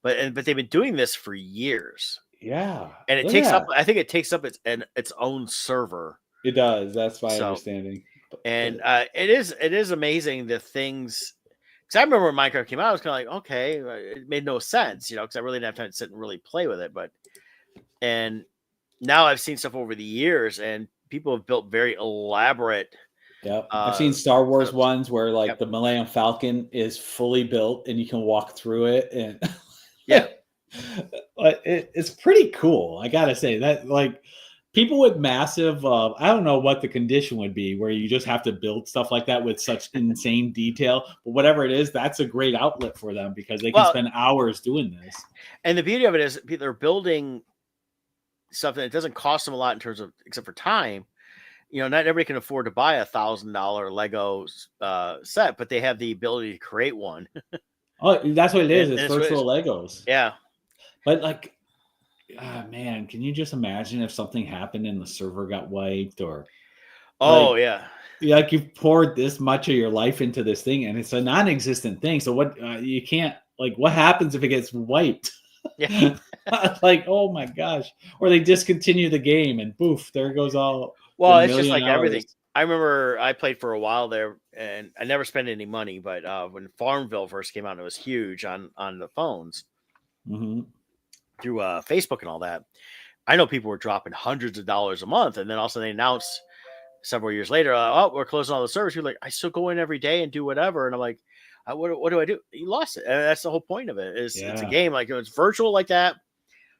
but they've been doing this for years. Yeah, and it takes up. I think it takes up its own server. It does. That's my understanding. And it is amazing the things. Because I remember when Minecraft came out, I was kind of like, okay, it made no sense, because I really didn't have time to sit and really play with it. And now I've seen stuff over the years, and people have built very elaborate Yep. I've seen Star Wars ones where like yep. the Millennium Falcon is fully built and you can walk through it, and Yeah. it's pretty cool. I gotta say that, like, people with massive, I don't know what the condition would be where you just have to build stuff like that with such insane detail, but whatever it is, that's a great outlet for them because they can spend hours doing this. And the beauty of it is they're building something that doesn't cost them a lot in terms of, except for time. You know, not everybody can afford to buy $1,000 Lego set, but they have the ability to create one. Oh, that's what it is. It's And virtual Legos. Yeah. But like, man, can you just imagine if something happened and the server got wiped, or like, yeah, like you've poured this much of your life into this thing and it's a non-existent thing. So what, you can't, like, what happens if it gets wiped? Yeah. Like, oh my gosh. Or they discontinue the game and poof, there goes all. Well, it's just like hours. everything. I remember I played for a while there, and I never spent any money. But when Farmville first came out, it was huge on the phones through Facebook and all that. I know people were dropping hundreds of dollars a month, and then also they announced several years later, "Oh, we're closing all the servers." You're like, "I still go in every day and do whatever," and I'm like, "What do I do?" You lost it, and that's the whole point of it. It's a game, like it's virtual like that.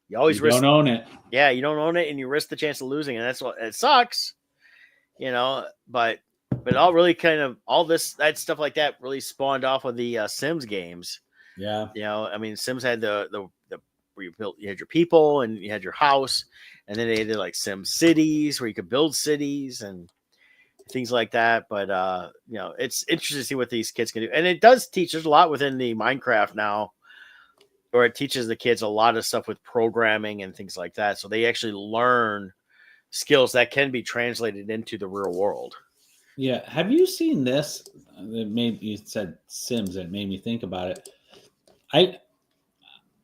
You always don't own it. Yeah, you don't own it, and you risk the chance of losing, and that's what it sucks. You know, but it all really kind of that stuff like that really spawned off of the Sims games. Yeah, you know, I mean, Sims had the where you had your people and you had your house, and then they did like Sim cities where you could build cities and things like that. But you know, it's interesting to see what these kids can do, and it does teach. There's a lot within the Minecraft now, or it teaches the kids a lot of stuff with programming and things like that. So they actually learn skills that can be translated into the real world. Yeah. Have you seen this? You said Sims, and it made me think about it. I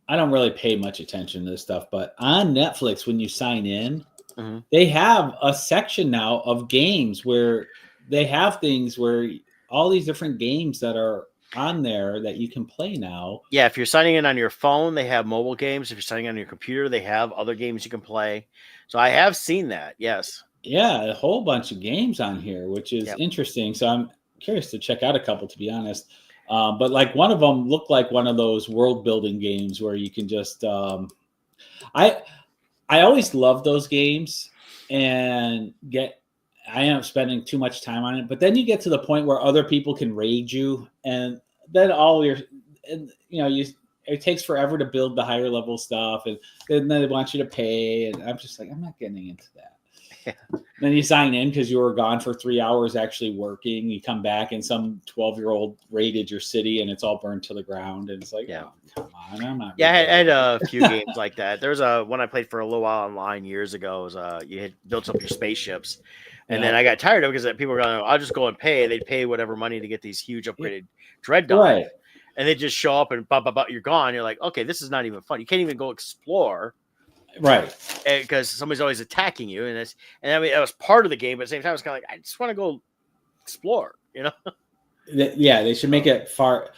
don't really pay much attention to this stuff, but on Netflix, when you sign in, they have a section now of games where they have things where all these different games that are on there that you can play now. Yeah, if you're signing in on your phone, they have mobile games. If you're signing on your computer, they have other games you can play. So I have seen that. Yes. Yeah, a whole bunch of games on here, which is interesting. So I'm curious to check out a couple, to be honest. But like one of them looked like one of those world building games where you can just. I always love those games and I end up spending too much time on it. But then you get to the point where other people can raid you, and then it takes forever to build the higher level stuff, and then they want you to pay, and I'm just like, I'm not getting into that. Yeah. Then you sign in because you were gone for 3 hours actually working. You come back and some 12-year-old raided your city and it's all burned to the ground. And it's like, oh, come on, I'm not. Yeah, I had a few games like that. There's one I played for a little while online years ago. Was you had built up your spaceships, and then I got tired of it because people were going, "I'll just go and pay." They'd pay whatever money to get these huge upgraded dreadnoughts. Right. And they just show up and you're gone. You're like, okay, this is not even fun. You can't even go explore. Right. Because somebody's always attacking you. And I mean, that was part of the game, but at the same time, it's kind of like, I just want to go explore, you know? Yeah, they should make it far.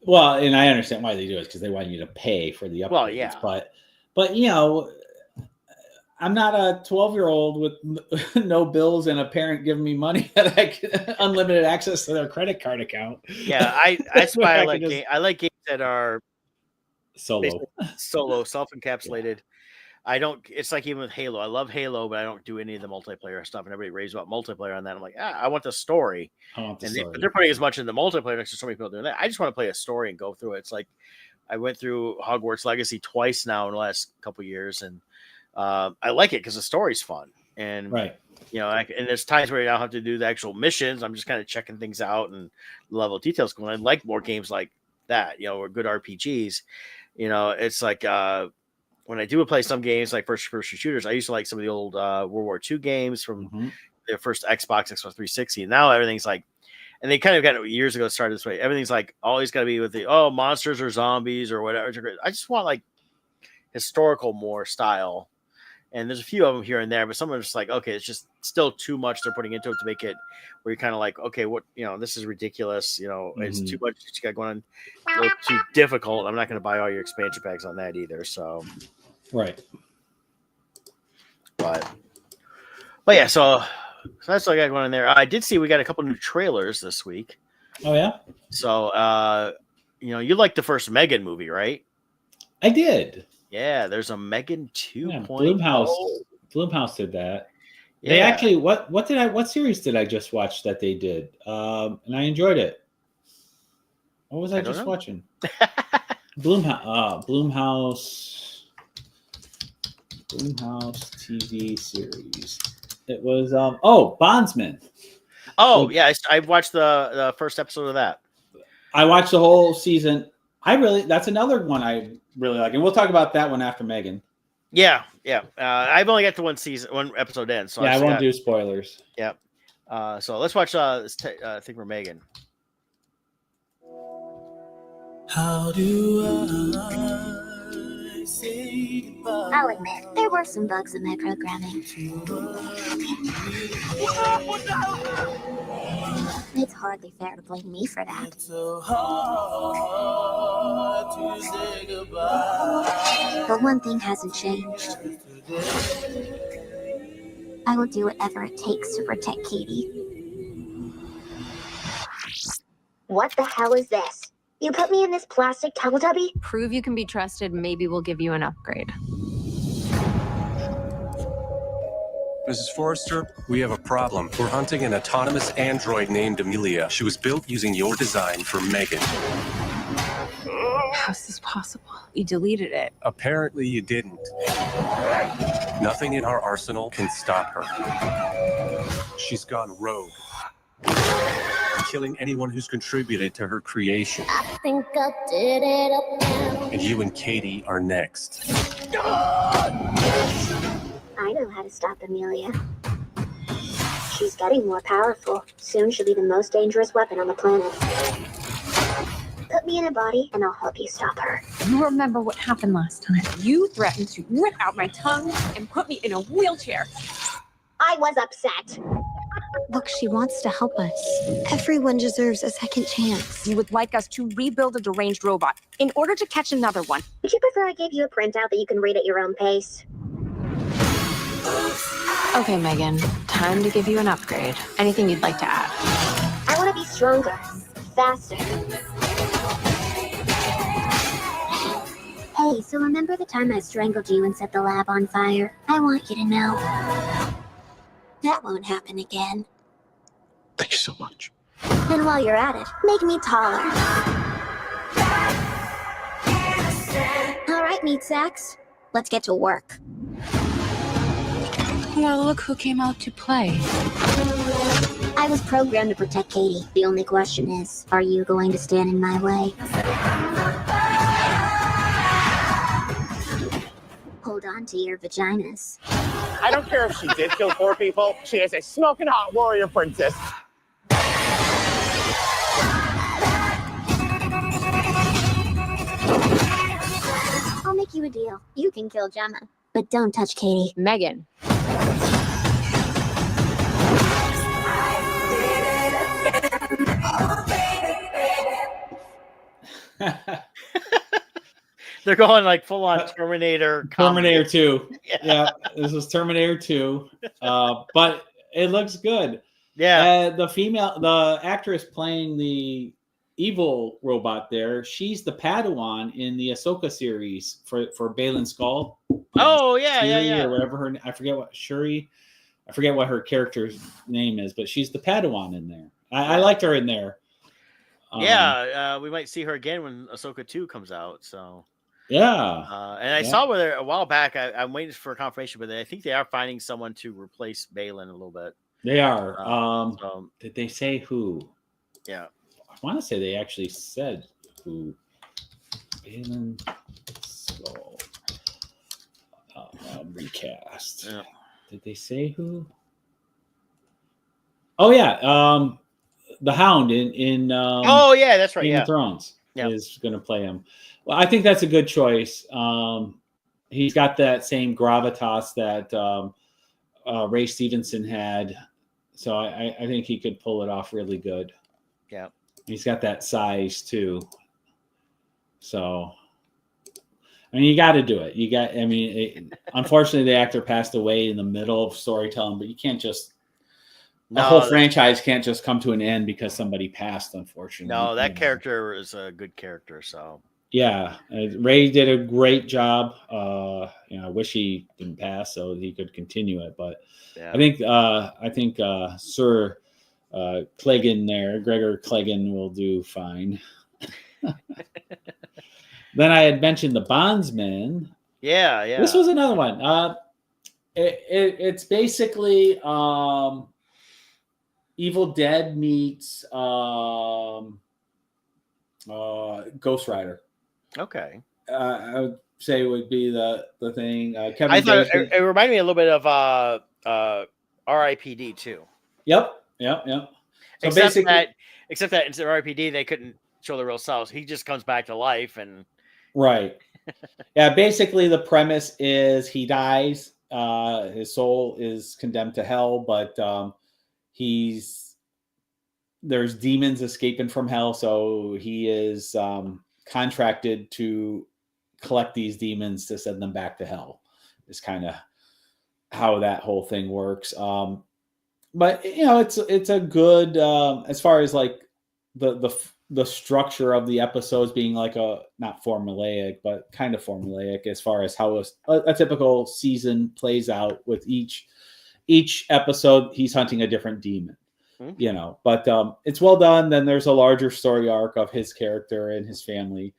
Well, and I understand why they do it, because they want you to pay for the upgrades. Well, yeah. But you know, I'm not a 12-year-old with no bills and a parent giving me money that I can unlimited access to their credit card account. Yeah, that's why I like games that are solo, self-encapsulated. It's like even with Halo. I love Halo, but I don't do any of the multiplayer stuff. And everybody raves about multiplayer on that. I'm like, I want the story. But they're putting as much in the multiplayer next to so many people doing that. I just want to play a story and go through it. It's like I went through Hogwarts Legacy twice now in the last couple of years, and I like it because the story's fun. And you know, and there's times where I don't have to do the actual missions. I'm just kind of checking things out and the level of details going. I like more games like that, you know, or good RPGs. You know, it's like when I do play some games like first-person shooters, I used to like some of the old World War II games from the first Xbox 360. And now everything's like, and they kind of got years ago started this way. Everything's like always got to be with the monsters or zombies or whatever. I just want like historical more style. And there's a few of them here and there, but some are just like, okay, it's just still too much they're putting into it to make it where you're kind of like, okay, what, you know, this is ridiculous. You know, it's too much that you got going on, a little too difficult. I'm not going to buy all your expansion packs on that either. So, right. But yeah, so So that's what I got going on there. I did see we got a couple new trailers this week. Oh yeah, So you like the first Megan movie, right? I did. Yeah, there's a Megan 2.0. Yeah, Bloomhouse did that. Yeah. They actually what series did I just watch that they did? And I enjoyed it. What was I just watching? Bloomhouse TV series. It was Bondsman. Oh yeah, I watched the first episode of that. I watched the whole season. That's another one I really like, and we'll talk about that one after Megan. Yeah. I've only got to one episode in, so yeah, I won't do spoilers. Yeah. So let's watch this thing for Megan. How do I say goodbye? I'll admit, there were some bugs in my programming. It's hardly fair to blame me for that. It's so hard to say goodbye. But one thing hasn't changed. I will do whatever it takes to protect Katie. What the hell is this? You put me in this plastic Teletubby? Prove you can be trusted, maybe we'll give you an upgrade. Mrs. Forrester, we have a problem. We're hunting an autonomous android named Amelia. She was built using your design for Megan. How's this possible? You deleted it. Apparently you didn't. Nothing in our arsenal can stop her. She's gone rogue, killing anyone who's contributed to her creation. I think I did it up now. And you and Katie are next. I know how to stop Amelia. She's getting more powerful. Soon she'll be the most dangerous weapon on the planet. Put me in a body and I'll help you stop her. You remember what happened last time. You threatened to rip out my tongue and put me in a wheelchair. I was upset. Look, she wants to help us. Everyone deserves a second chance. You would like us to rebuild a deranged robot in order to catch another one. Would you prefer I gave you a printout that you can read at your own pace? Okay, Megan. Time to give you an upgrade. Anything you'd like to add? I want to be stronger, faster. Hey, so remember the time I strangled you and set the lab on fire? I want you to know that won't happen again. Thank you so much. And while you're at it, make me taller. All right, meat sacks. Let's get to work. Well, look who came out to play. I was programmed to protect Katie. The only question is, are you going to stand in my way? Hold on to your vaginas. I don't care if she did kill 4 people. She is a smoking hot warrior princess. I'll make you a deal. You can kill Gemma, but don't touch Katie. Megan. They're going like full on Terminator. Terminator 2. Yeah, this was Terminator 2. But it looks good. Yeah. The actress playing the evil robot there, she's the Padawan in the Ahsoka series for Baylan Skoll. Oh, yeah. Or whatever I forget what her character's name is, but she's the Padawan in there. I liked her in there. We might see her again when Ahsoka 2 comes out. So yeah, and I saw whether a while back. I'm waiting for confirmation, but I think they are finding someone to replace Baylan a little bit. They are. Did they say who? Yeah, I want to say they actually said who. Baylan Skoll recast. Yeah. Did they say who? Oh yeah, the Hound in oh yeah, that's right. Game of Thrones is going to play him. Well, I think that's a good choice. He's got that same gravitas that Ray Stevenson had, so I think he could pull it off really good. Yeah, he's got that size too. So, I mean, you got to do it. Unfortunately, the actor passed away in the middle of storytelling, but you can't just a whole No, franchise can't just come to an end because somebody passed, unfortunately. no, that You know. character is a good character. So Yeah, Ray did a great job. I wish he didn't pass so he could continue it, but yeah, I think Sir Clegane there, Gregor Clegane, will do fine. Then I had mentioned the Bondsman. yeah. This was another one. It's basically Evil Dead meets Ghost Rider. Okay. I would say would be the thing. I Kevin thought Bacon. it reminded me a little bit of R.I.P.D. too. Yep. So Except basically, that instead of R.I.P.D. they couldn't show the real selves. He just comes back to life and right. Yeah, basically the premise is he dies. His soul is condemned to hell, but there's demons escaping from hell, so he is contracted to collect these demons to send them back to hell. Is kind of how that whole thing works. But it's a good as far as like the structure of the episodes being like a not formulaic but kind of formulaic as far as how a typical season plays out with each episode he's hunting a different demon. But it's well done. Then there's a larger story arc of his character and his family.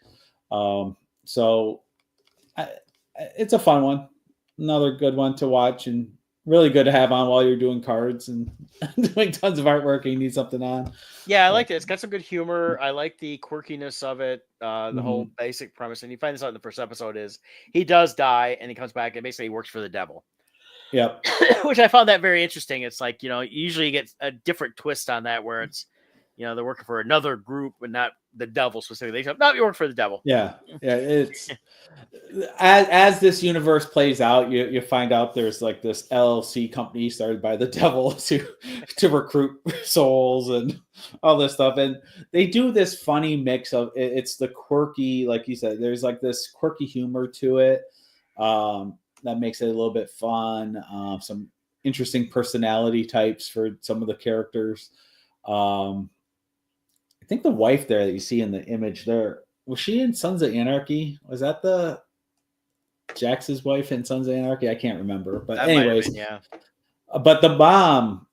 So it's a fun one, another good one to watch, and really good to have on while you're doing cards and doing tons of artwork and you need something on. yeah, I liked it. It's got some good humor. I like the quirkiness of it. The whole basic premise, and you find this out in the first episode, is he does die and he comes back and basically works for the devil. Yep. Which I found that very interesting. It's like, usually you get a different twist on that where it's, they're working for another group but not the devil specifically. They say, no, you work for the devil. Yeah. It's as this universe plays out, you find out there's like this LLC company started by the devil to recruit souls and all this stuff. And they do this funny mix of it's the quirky, like you said, there's like this quirky humor to it. That makes it a little bit fun. Some interesting personality types for some of the characters. I think the wife there that you see in the image there, was she in Sons of Anarchy? Was that the Jax's wife in Sons of Anarchy? I can't remember. But That anyways, been, yeah. But the mom,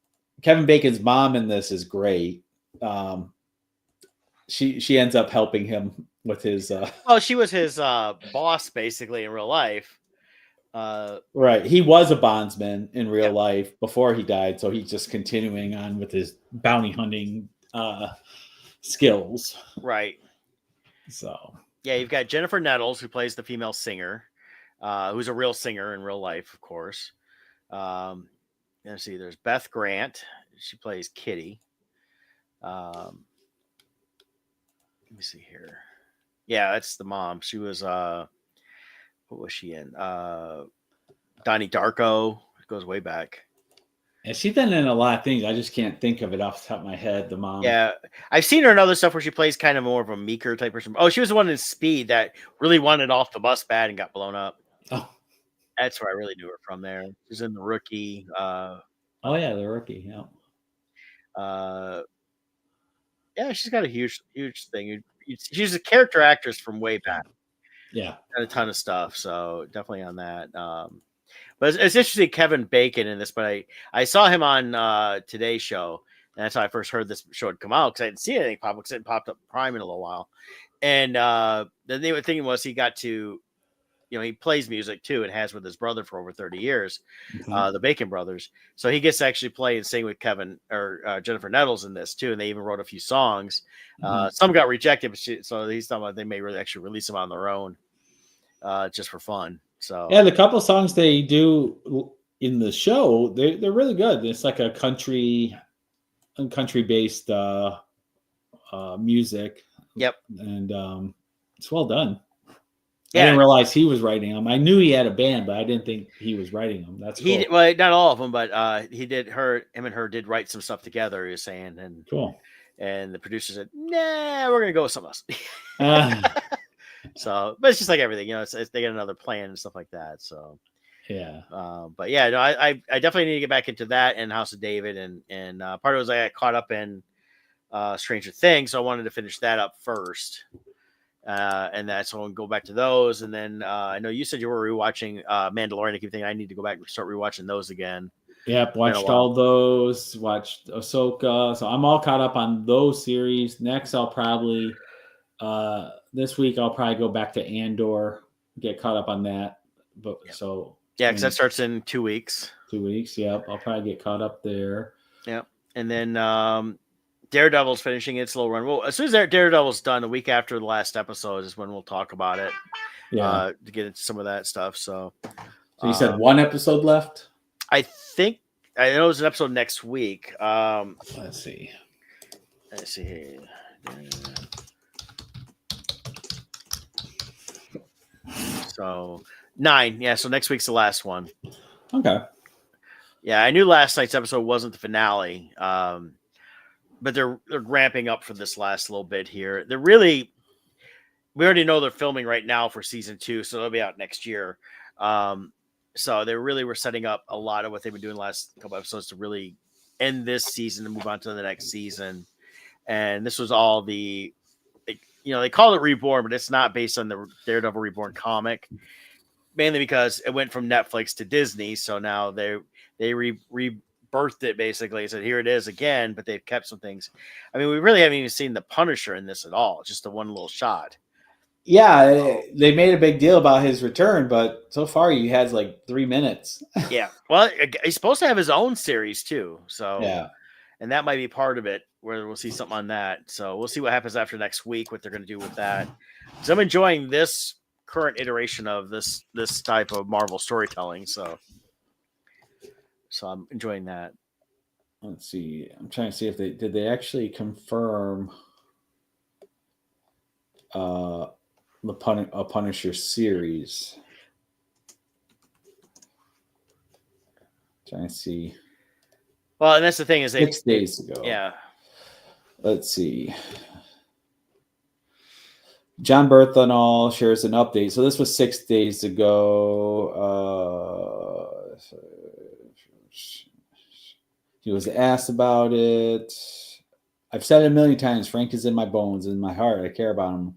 Kevin Bacon's mom in this is great. She ends up helping him with his. Well, she was his boss basically in real life. Right. He was a bondsman in real life before he died, so he's just continuing on with his bounty hunting skills. Right. So yeah, you've got Jennifer Nettles, who plays the female singer, who's a real singer in real life, of course. Let's see, there's Beth Grant. She plays Kitty. Let me see here. Yeah, that's the mom. She was what was she in? Donnie Darko. It goes way back. And she's been in a lot of things. I just can't think of it off the top of my head. The mom. Yeah, I've seen her in other stuff where she plays kind of more of a meeker type person. Oh, she was the one in Speed that really wanted off the bus bad and got blown up. Oh, that's where I really knew her from. There, she's in The Rookie. Oh yeah, The Rookie. Yeah. Yeah, she's got a huge thing. She's a character actress from way back. Yeah, got a ton of stuff. So definitely on that. But it's interesting, Kevin Bacon in this. But I saw him on Today's Show, and that's how I first heard this show had come out because I didn't see anything pop up because it hadn't popped up Prime in a little while. And the thing was, he got to, he plays music too and has with his brother for over 30 years, the Bacon brothers. So he gets to actually play and sing with Kevin or Jennifer Nettles in this too. And they even wrote a few songs. Some got rejected, but so he's talking about they may really actually release them on their own, just for fun. So yeah, the couple songs they do in the show, they're really good. It's like a country based music. Yep, and it's well done. Yeah. I didn't realize he was writing them. I knew he had a band, but I didn't think he was writing them. That's cool. Well, not all of them, but he did. Him and her did write some stuff together. He was saying, and cool. And the producer said, "Nah, we're gonna go with something else." So, but it's just like everything, they get another plan and stuff like that. So, Yeah. But yeah, no, I definitely need to get back into that and House of David, and part of it was I got caught up in Stranger Things, so I wanted to finish that up first. And that's so I'll go back to those, and then I know you said you were rewatching Mandalorian. I keep thinking I need to go back and start rewatching those again. Yep, watched all those. Watched Ahsoka, so I'm all caught up on those series. Next, I'll probably this week I'll probably go back to Andor, get caught up on that. But so yeah, because that starts in 2 weeks. 2 weeks. Yep, I'll probably get caught up there. Yep, and then Daredevil's finishing its little run. Well, as soon as Daredevil's done, a week after the last episode is when we'll talk about it. Yeah, to get into some of that stuff. So you said one episode left? I think I know there's an episode next week. Let's see here. So 9, yeah. So next week's the last one. Okay. Yeah, I knew last night's episode wasn't the finale, but they're ramping up for this last little bit here. We already know they're filming right now for season 2, so they'll be out next year. So they really were setting up a lot of what they've been doing the last couple episodes to really end this season and move on to the next season. And this was all they call it Reborn, but it's not based on the Daredevil Reborn comic, mainly because it went from Netflix to Disney. So now they rebirthed it basically. Said here it is again, but they've kept some things. I mean, we really haven't even seen the Punisher in this at all. Just the one little shot. Yeah, they made a big deal about his return, but so far he has like 3 minutes. Yeah, well, he's supposed to have his own series too. So yeah, and that might be part of it where we'll see something on that. So we'll see what happens after next week, what they're going to do with that. So I'm enjoying this current iteration of this type of Marvel storytelling. So I'm enjoying that. Let's see. I'm trying to see if they actually confirm a Punisher series. Trying to see. Well, and that's the thing is 6 days ago. Yeah. Let's see. John Berthenol shares an update. So this was 6 days ago. He was asked about it. I've said it a million times. Frank is in my bones, in my heart. I care about him.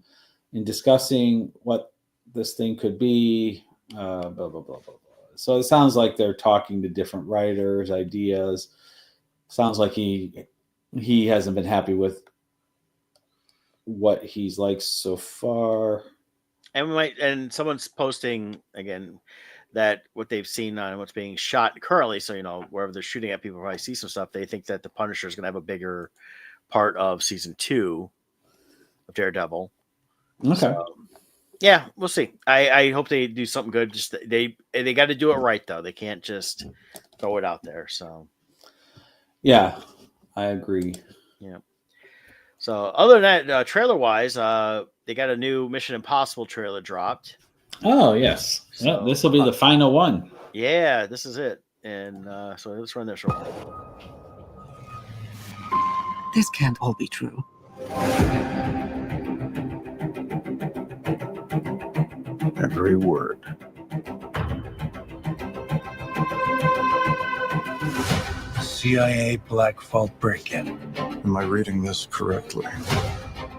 In discussing what this thing could be, blah, blah, blah, blah, blah. So it sounds like they're talking to different writers, ideas. Sounds like he hasn't been happy with what he's like so far. And someone's posting again that what they've seen on what's being shot currently. So, wherever they're shooting at, people probably see some stuff. They think that the Punisher is going to have a bigger part of season 2 of Daredevil. Okay. So, yeah, we'll see. I hope they do something good. Just they got to do it right though. They can't just throw it out there. So, yeah, I agree. Yeah. So other than that, trailer wise, they got a new Mission Impossible trailer dropped. Oh yes, so, this will be the final one. Yeah, this is it. And so let's run this real quick. This can't all be true. Every word. CIA Black Vault break-in. Am I reading this correctly?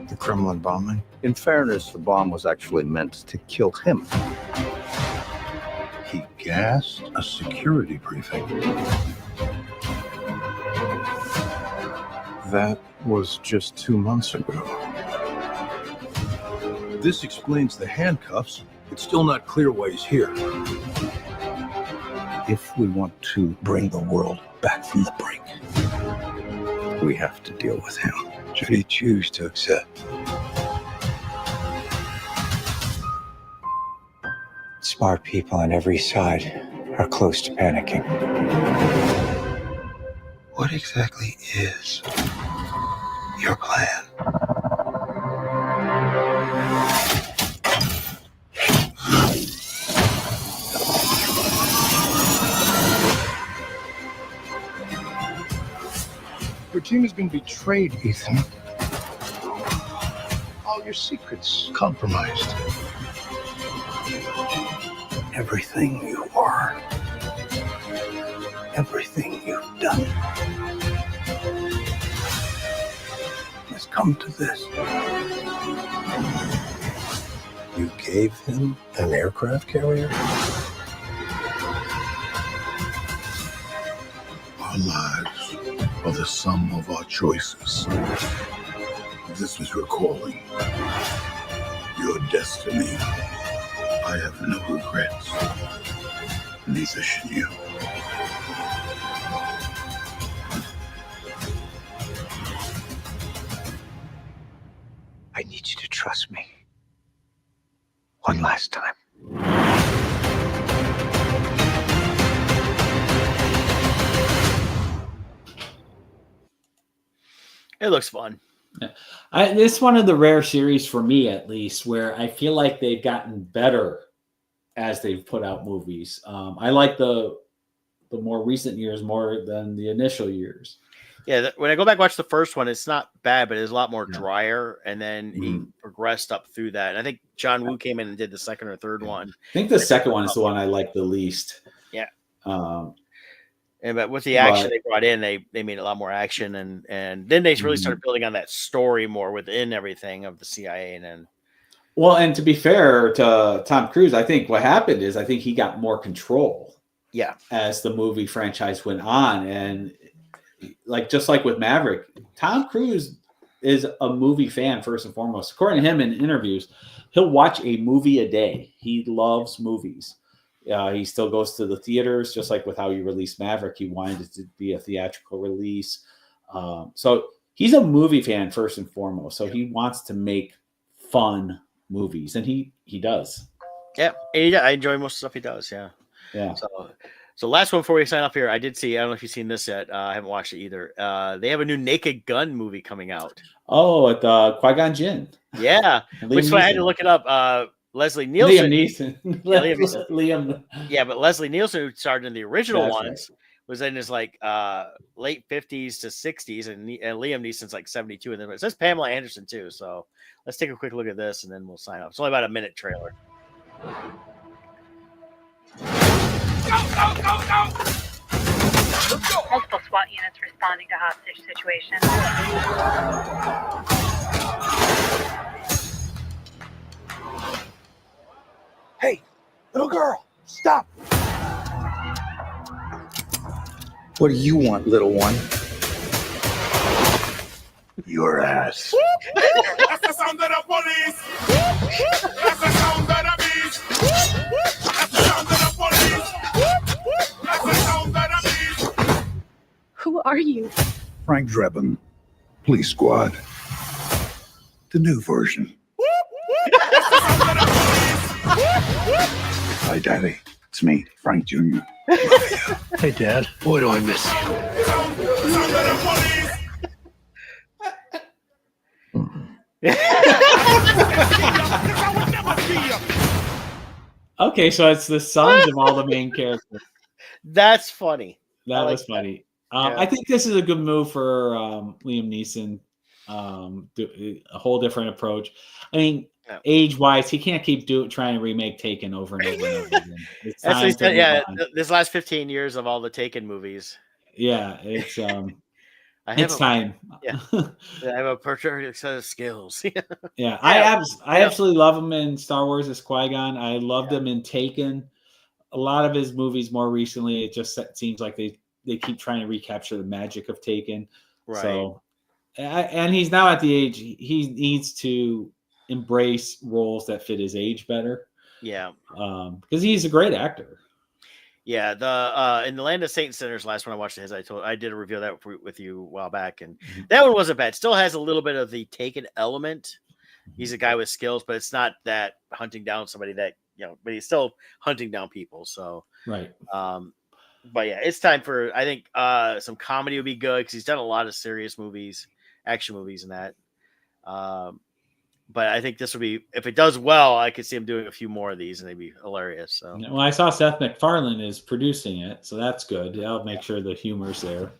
The Kremlin bombing? In fairness, the bomb was actually meant to kill him. He gassed a security briefing. That was just 2 months ago. This explains the handcuffs. It's still not clear why he's here. If we want to bring the world back from the brink, we have to deal with him. Should he choose to accept? Smart people on every side are close to panicking. What exactly is your plan? Your team has been betrayed, Ethan. All your secrets compromised. Everything you are, everything you've done has come to this. You gave him an aircraft carrier? Our lives are the sum of our choices. This is your calling, your destiny. I have no regrets. Neither should you. I need you to trust me. One last time. It looks fun. This is one of the rare series for me, at least, where I feel like they've gotten better as they've put out movies. I like the more recent years more than the initial years. Yeah, when I go back and watch the first one, it's not bad, but it's a lot more drier. And then he progressed up through that. And I think John Woo came in and did the second or third one. I think the second one is the one I like the least. Yeah. And but with the action they brought in, they made a lot more action, and then they really started building on that story more within everything of the CIA. And then, well, and to be fair to Tom Cruise, I think what happened is I think he got more control. Yeah. As the movie franchise went on, and just like with Maverick, Tom Cruise is a movie fan first and foremost. According to him in interviews, he'll watch a movie a day. He loves movies. He still goes to the theaters, just like with how he released Maverick. He wanted it to be a theatrical release. So he's a movie fan first and foremost. So he wants to make fun movies, and he does. Yeah, I enjoy most of the stuff he does. Yeah. Yeah. So last one before we sign off here, I did see. I don't know if you've seen this yet. I haven't watched it either. They have a new Naked Gun movie coming out. Oh, at Qui-Gon Jinn. Yeah, which I had to look it up. Leslie Nielsen. Liam. Yeah, but Leslie Nielsen, who starred in the original ones, was in his late 50s to 60s, and Liam Neeson's like 72. And then it says Pamela Anderson too. So let's take a quick look at this, and then we'll sign off. It's only about a minute trailer. Go, go, go, go! Multiple SWAT units responding to hostage situation. Hey, little girl, stop! What do you want, little one? Your ass. That's the sound of the police. That's the sound of the beast. That's the sound of the police. That's the sound of the beast. Who are you? Frank Drebin, Police Squad. The new version. Hi, Daddy. It's me, Frank Jr. Hey, Dad. Boy, do I miss you. Sound of the police. Okay, so it's the sons of all the main characters. That's funny. That was funny. I think this is a good move for Liam Neeson. A whole different approach. I mean, age-wise, he can't keep trying to remake Taken over and over and over again. It's That's what he said. time Yeah, to move on. this last 15 years of all the Taken movies. Yeah, it's it's time. Yeah, I have a particular set of skills. Yeah, I absolutely love him in Star Wars as Qui-Gon. I loved him in Taken. A lot of his movies more recently, it just seems like they keep trying to recapture the magic of Taken. Right. So, and he's now at the age he needs to embrace roles that fit his age better. Yeah. Because he's a great actor. Yeah, the in the Land of Saint Sinners, last one I watched his, I did a review of that with you a while back, and that one wasn't bad. Still has a little bit of the Taken element. He's a guy with skills, but it's not that hunting down somebody that but he's still hunting down people. So right. But yeah, it's time for I think some comedy would be good because he's done a lot of serious movies, action movies, and that. But I think this will be, if it does well, I could see him doing a few more of these and they'd be hilarious. So, well, I saw Seth MacFarlane is producing it, so that's good. I'll make sure the humor's there.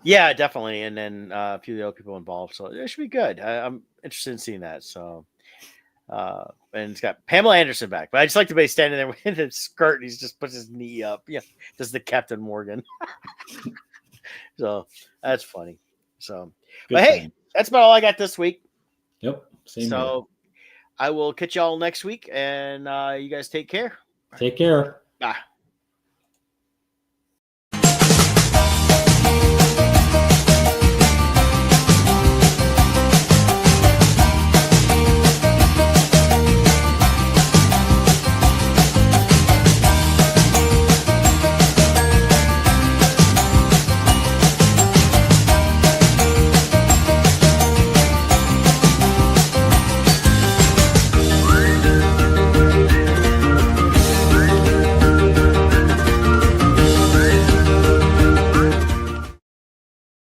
Yeah, definitely. And then a few of the other people involved. So it should be good. I'm interested in seeing that. So, And it's got Pamela Anderson back. But I just like the way he's standing there in his skirt and he's just puts his knee up. Yeah, just the Captain Morgan. So that's funny. So, Good but hey, time. that's about all I got this week. Yep. Same So I will catch y'all next week, and you guys take care. here. Take care. Bye.